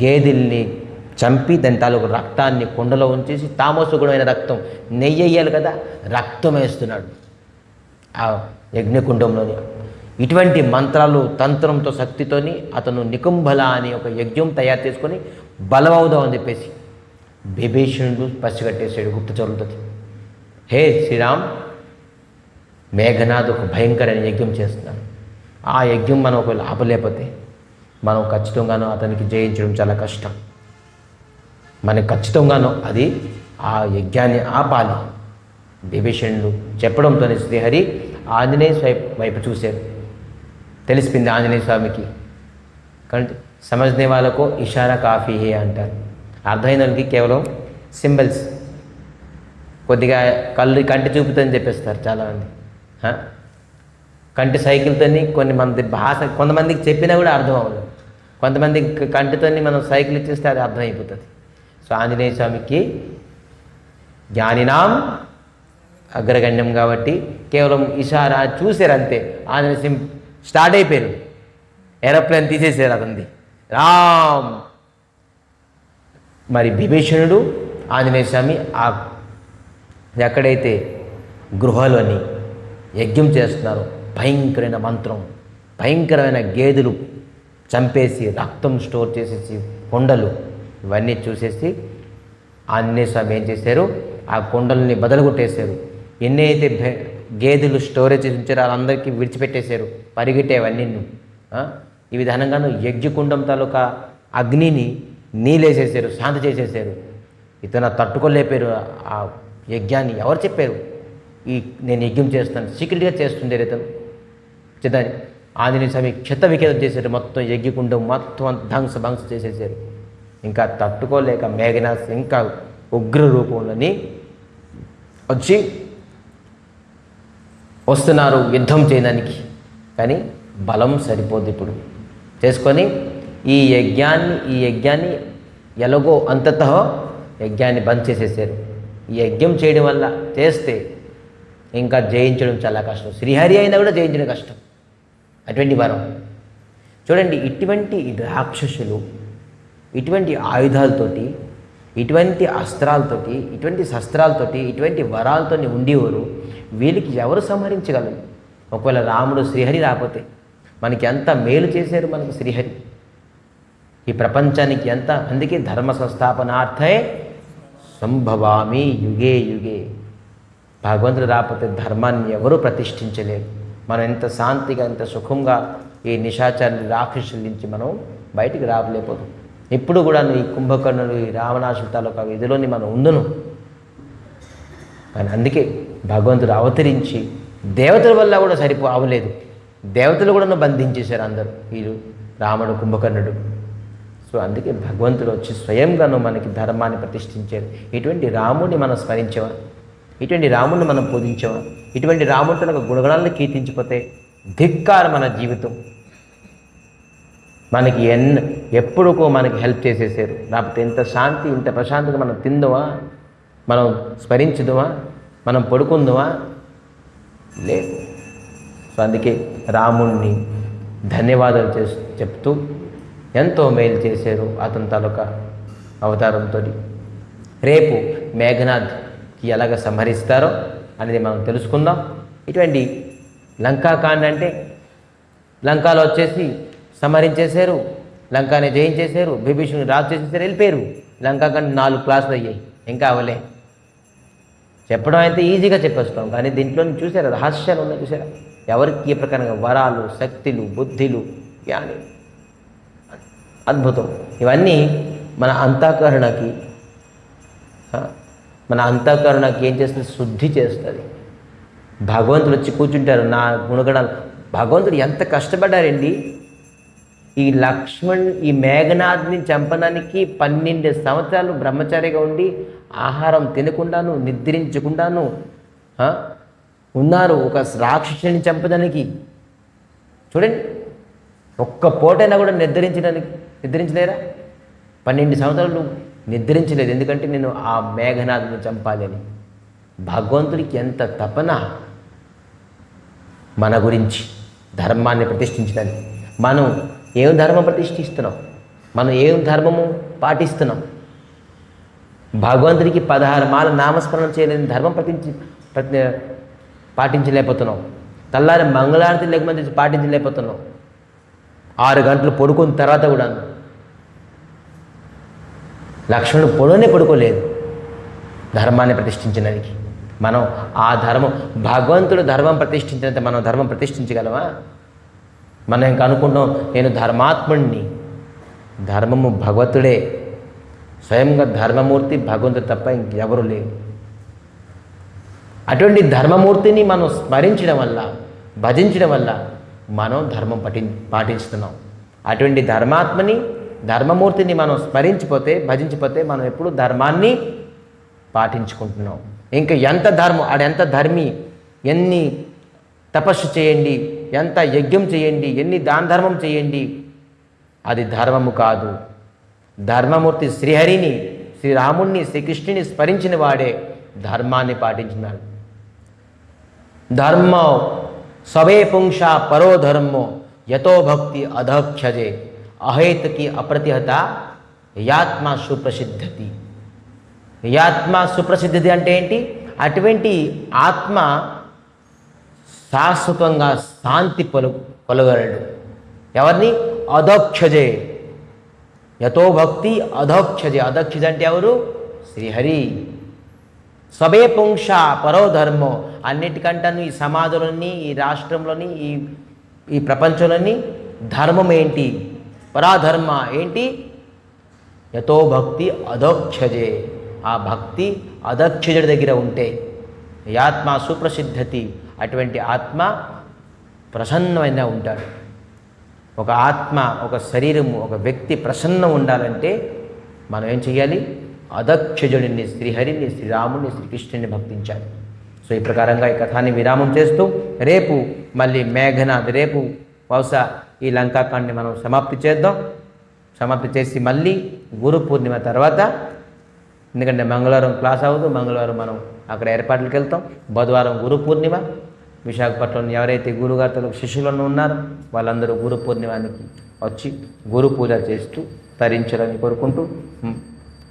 గేదెల్ని చంపి దాని తాలూకు రక్తాన్ని కుండలో ఉంచేసి, తామసగుణమైన రక్తం, నెయ్యి వేయాలి కదా, రక్తం వేస్తున్నాడు ఆ యజ్ఞకుండంలోని. ఇటువంటి మంత్రాలు తంత్రంతో శక్తితోని అతను నికుంభల అని ఒక యజ్ఞం తయారు చేసుకొని బలమవుదాం అని చెప్పేసి విభీషణుడు పసిగట్టేశాడు గుప్తచరులతో. హే శ్రీరామ్, మేఘనాథ్ ఒక భయంకరమైన యజ్ఞం చేస్తున్నాడు. ఆ యజ్ఞం మనం ఒకవేళ ఆపలేకపోతే మనం ఖచ్చితంగానూ అతనికి జయించడం చాలా కష్టం. మనకు ఖచ్చితంగానూ అది ఆ యజ్ఞాన్ని ఆపాలి. విభీషణుడు చెప్పడంతో శ్రీహరి ఆంజనేయ వైపు చూశారు. తెలిసిపోయింది ఆంజనేయ స్వామికి. కానీ సమజ్నే వాళ్ళకు ఇషారా కాఫీ హే అంటారు. అర్థమైనకి కేవలం సింబల్స్, కొద్దిగా కంటి చూపుతో అని చెప్పేస్తారు చాలామంది. కంటి సైకిల్తోని కొంతమంది భాష, కొంతమందికి చెప్పినా కూడా అర్థం అవ్వదు. కొంతమందికి కంటితోని మనం సైకిల్ ఇచ్చేస్తే అది అర్థమైపోతుంది. సో ఆంజనేయ స్వామికి జ్ఞానినాం అగ్రగణ్యం కాబట్టి కేవలం ఇషారా చూశారు అంతే. ఆంజనేయ స్వామి స్టార్ట్ అయిపోయారు, ఏరోప్లేన్ తీసేసారు అతనిది రామ్. మరి విభీషణుడు ఆంజనేయ స్వామి ఎక్కడైతే గృహలోని యజ్ఞం చేస్తున్నారో, భయంకరమైన మంత్రం, భయంకరమైన గేదెలు చంపేసి రక్తం స్టోర్ చేసేసి కొండలు ఇవన్నీ చూసేసి ఆంజనేయ స్వామి ఏం చేశారు, ఆ కొండల్ని బదలుగొట్టేశారు. ఎన్నైతే గేదెలు స్టోరేజ్ చేసి ఉంచారో వాళ్ళందరికీ విడిచిపెట్టేశారు, పరిగెట్టేవన్నీ. ఈ విధానంగాను యజ్ఞకుండం తాలూకా అగ్నిని నీలేసేసారు, శాంతి చేసేసారు. ఇతను తట్టుకోలేపారు ఆ యజ్ఞాన్ని. ఎవరు చెప్పారు నేను యజ్ఞం చేస్తాను, సీక్రెట్గా చేస్తుండే ఇతను చిత్తాన్ని. ఆంజనేయ స్వామి క్షత విఖేదం చేశారు, మొత్తం యజ్ఞకుండం మొత్తం భంగ చేసేసారు. ఇంకా తట్టుకోలేక మేఘనాథ్ ఇంకా ఉగ్ర రూపంలోని వచ్చి వస్తున్నారు యుద్ధం చేయడానికి. కానీ బలం సరిపోదు ఇప్పుడు చేసుకొని ఈ యజ్ఞాన్ని ఎలాగో అంతతః యజ్ఞాన్ని బంద్ చేసేసారు. ఈ యజ్ఞం చేయడం వల్ల చేస్తే ఇంకా జయించడం చాలా కష్టం. శ్రీహరి అయినా కూడా జయించడం కష్టం. అటువంటి వరం చూడండి. ఇటువంటి రాక్షసులు ఇటువంటి ఆయుధాలతోటి, ఇటువంటి అస్త్రాలతోటి, ఇటువంటి శస్త్రాలతోటి, ఇటువంటి వరాలతో ఉండేవారు. వీళ్ళకి ఎవరు సంహరించగలరు? ఒకవేళ రాముడు శ్రీహరి రాకపోతే మనకి ఎంత మేలు చేశారు మనకు శ్రీహరి, ఈ ప్రపంచానికి ఎంత. అందుకే ధర్మ సంస్థాపనార్థే సంభవామి యుగే యుగే. భగవంతుడు రాకపోతే ధర్మాన్ని ఎవరూ ప్రతిష్ఠించలేరు. మనం ఎంత శాంతిగా, ఎంత సుఖంగా ఈ నిశాచారి రాక్షసుల నుంచి మనం బయటికి రావలేకపోతాం. ఎప్పుడు కూడా ఈ కుంభకర్ణులు, ఈ రావణాసుల తాలూకా విధిలోని మనం ఉందును. కానీ అందుకే భగవంతుడు అవతరించి దేవతల వల్ల కూడా అవలేదు. దేవతలు కూడా బంధించేశారు అందరూ, వీరు రాముడు, కుంభకర్ణుడు. సో అందుకే భగవంతుడు వచ్చి స్వయంగాను మనకి ధర్మాన్ని ప్రతిష్ఠించారు. ఇటువంటి రాముడిని మనం స్మరించవా? ఇటువంటి రాముడిని మనం పూజించవా? ఇటువంటి రాముడితో ఒక గుణగణాలను కీర్తించిపోతే ధిక్కారం మన జీవితం. మనకి ఎప్పుడుకో మనకి హెల్ప్ చేసేసారు. లేకపోతే ఇంత శాంతి, ఇంత ప్రశాంతంగా మనం తిందువా, మనం స్మరించుదువా, మనం పడుకుందువా? లేదు. సో అందుకే రాముణ్ణి ధన్యవాదాలు చెప్తూ ఎంతో మేలు చేశారు అతని తాలూకా అవతారంతో. రేపు మేఘనాథ్కి ఎలాగ సంహరిస్తారో అనేది మనం తెలుసుకుందాం. ఇటువంటి లంకాకాండ అంటే లంకాలో వచ్చేసి సంహరించేశారు, లంకాని జయించేశారు, విభీషణుని రాజు చేసేసారు, వెళ్ళిపోయారు. లంకాకాండ 4 క్లాసులు అయ్యాయి, ఇంకా అవలే. చెప్పడం అయితే ఈజీగా చెప్పేస్తాం, కానీ దీంట్లో చూసారా రహస్యాలు ఉన్నాయి, చూసారా? ఎవరికి ఏ ప్రకారంగా వరాలు, శక్తులు, బుద్ధిలు, జ్ఞాని, అద్భుతం. ఇవన్నీ మన అంతఃకరణకి ఏం చేస్తుంది? శుద్ధి చేస్తుంది. భగవంతుడు వచ్చి కూర్చుంటారు నా గుణగణాలు. భగవంతుడు ఎంత కష్టపడ్డారండి. ఈ మేఘనాథ్ని చంపడానికి 12 సంవత్సరాలు బ్రహ్మచారిగా ఉండి ఆహారం తినకుండాను, నిద్రించకుండాను ఉన్నారు ఒక రాక్షసుని చంపడానికి. చూడండి, ఒక్క పూటైనా కూడా నిద్రించలేరా? 12 సంవత్సరాలు నిద్రించలేదు. ఎందుకంటే నేను ఆ మేఘనాథ్ని చంపాలి అని. భగవంతుడికి ఎంత తపన మన గురించి, ధర్మాన్ని ప్రతిష్ఠించడానికి. మనం ఏం ధర్మం ప్రతిష్ఠిస్తున్నాం? మనం ఏం ధర్మము పాటిస్తున్నాం? భగవంతుడికి 16 మాల నామస్మరణం చేయలేని ధర్మం పాటించలేకపోతున్నాం. తెల్లారి మంగళారతి లేకపోతే పాటించలేకపోతున్నాం. 6 గంటలు పడుకున్న తర్వాత కూడా లక్ష్మణుడు పడుకోలేదు ధర్మాన్ని ప్రతిష్ఠించడానికి. మనం ఆ ధర్మం, భగవంతుడు ధర్మం ప్రతిష్ఠించినంత మనం ధర్మం ప్రతిష్ఠించగలమా? మనం ఇంకా అనుకుంటాం నేను ధర్మాత్ముడిని. ధర్మము భగవంతుడే, స్వయంగా ధర్మమూర్తి భగవంతుడు తప్ప ఇంకెవరు లేరు. అటువంటి ధర్మమూర్తిని మనం స్మరించడం వల్ల, భజించడం వల్ల మనం ధర్మం పాటిస్తున్నాం. అటువంటి ధర్మాత్మని, ధర్మమూర్తిని మనం స్మరించిపోతే, భజించిపోతే మనం ఎప్పుడు ధర్మాన్ని పాటించుకుంటున్నాం. ఇంకా ఎంత ధర్మం, ఆడెంత ధర్మి, ఎన్ని తపస్సు చేయండి, ఎంత యజ్ఞం చేయండి, ఎన్ని దాన ధర్మం చేయండి, అది ధర్మము కాదు. ధర్మమూర్తి శ్రీహరిని, శ్రీరాముణ్ణి, శ్రీకృష్ణుని స్మరించిన వాడే ధర్మాన్ని పాటించినాడు. ధర్మో సవే పుంషా పరో ధర్మో యతో భక్తి అధక్షజే అహేతుకి అప్రతిహత యాత్మ సుప్రసిద్ధతి. యాత్మ సుప్రసిద్ధి అంటే ఏంటి? అటువంటి ఆత్మ శాశ్వతంగా శాంతి పొలగలడు. ఎవరిని? అధక్షజే. యతో భక్తి అధక్షజే. అధక్షజ అంటే ఎవరు? శ్రీహరి. సబే పుంష పరో ధర్మో. అన్నిటికంటను ఈ సమాజంలోని, ఈ రాష్ట్రంలోని, ఈ ప్రపంచంలోని ధర్మం ఏంటి? పరాధర్మ ఏంటి? యతో భక్తి అధోక్షజే. ఆ భక్తి అధక్షజుడి దగ్గర ఉంటే ఆత్మ సుప్రసిద్ధతి. అటువంటి ఆత్మ ప్రసన్నమైన ఉంటాడు. ఒక ఆత్మ, ఒక శరీరము, ఒక వ్యక్తి ప్రసన్నం ఉండాలంటే మనం ఏం చేయాలి? అధక్షజుడిని, శ్రీహరిని, శ్రీరాముని, శ్రీకృష్ణుని భక్తించాలి. సో ఈ ప్రకారంగా ఈ కథాన్ని విరామం చేస్తూ రేపు మళ్ళీ మేఘనాథ్, రేపు బహుశా ఈ లంకాకాండని మనం సమాప్తి చేద్దాం. సమాప్తి చేసి మళ్ళీ గురు పూర్ణిమ తర్వాత, ఎందుకంటే మంగళవారం క్లాస్ అవ్వదు, మంగళవారం మనం అక్కడ ఏర్పాట్లకు వెళ్తాం. బుధవారం గురు పూర్ణిమ. విశాఖపట్నంలో ఎవరైతే గురుగారితో శిష్యులను ఉన్నారో వాళ్ళందరూ గురు పూర్ణిమానికి వచ్చి గురు పూజ చేస్తూ తరించాలని కోరుకుంటూ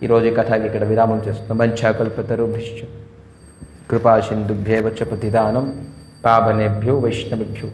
ఈరోజు కథకి ఇక్కడ విరామం చేస్తున్నాం. వంచాకల్పతరుభ్యశ్చ కృపాసింధుభ్యేవ చ పతితానం పావనేభ్యో వైష్ణవేభ్యో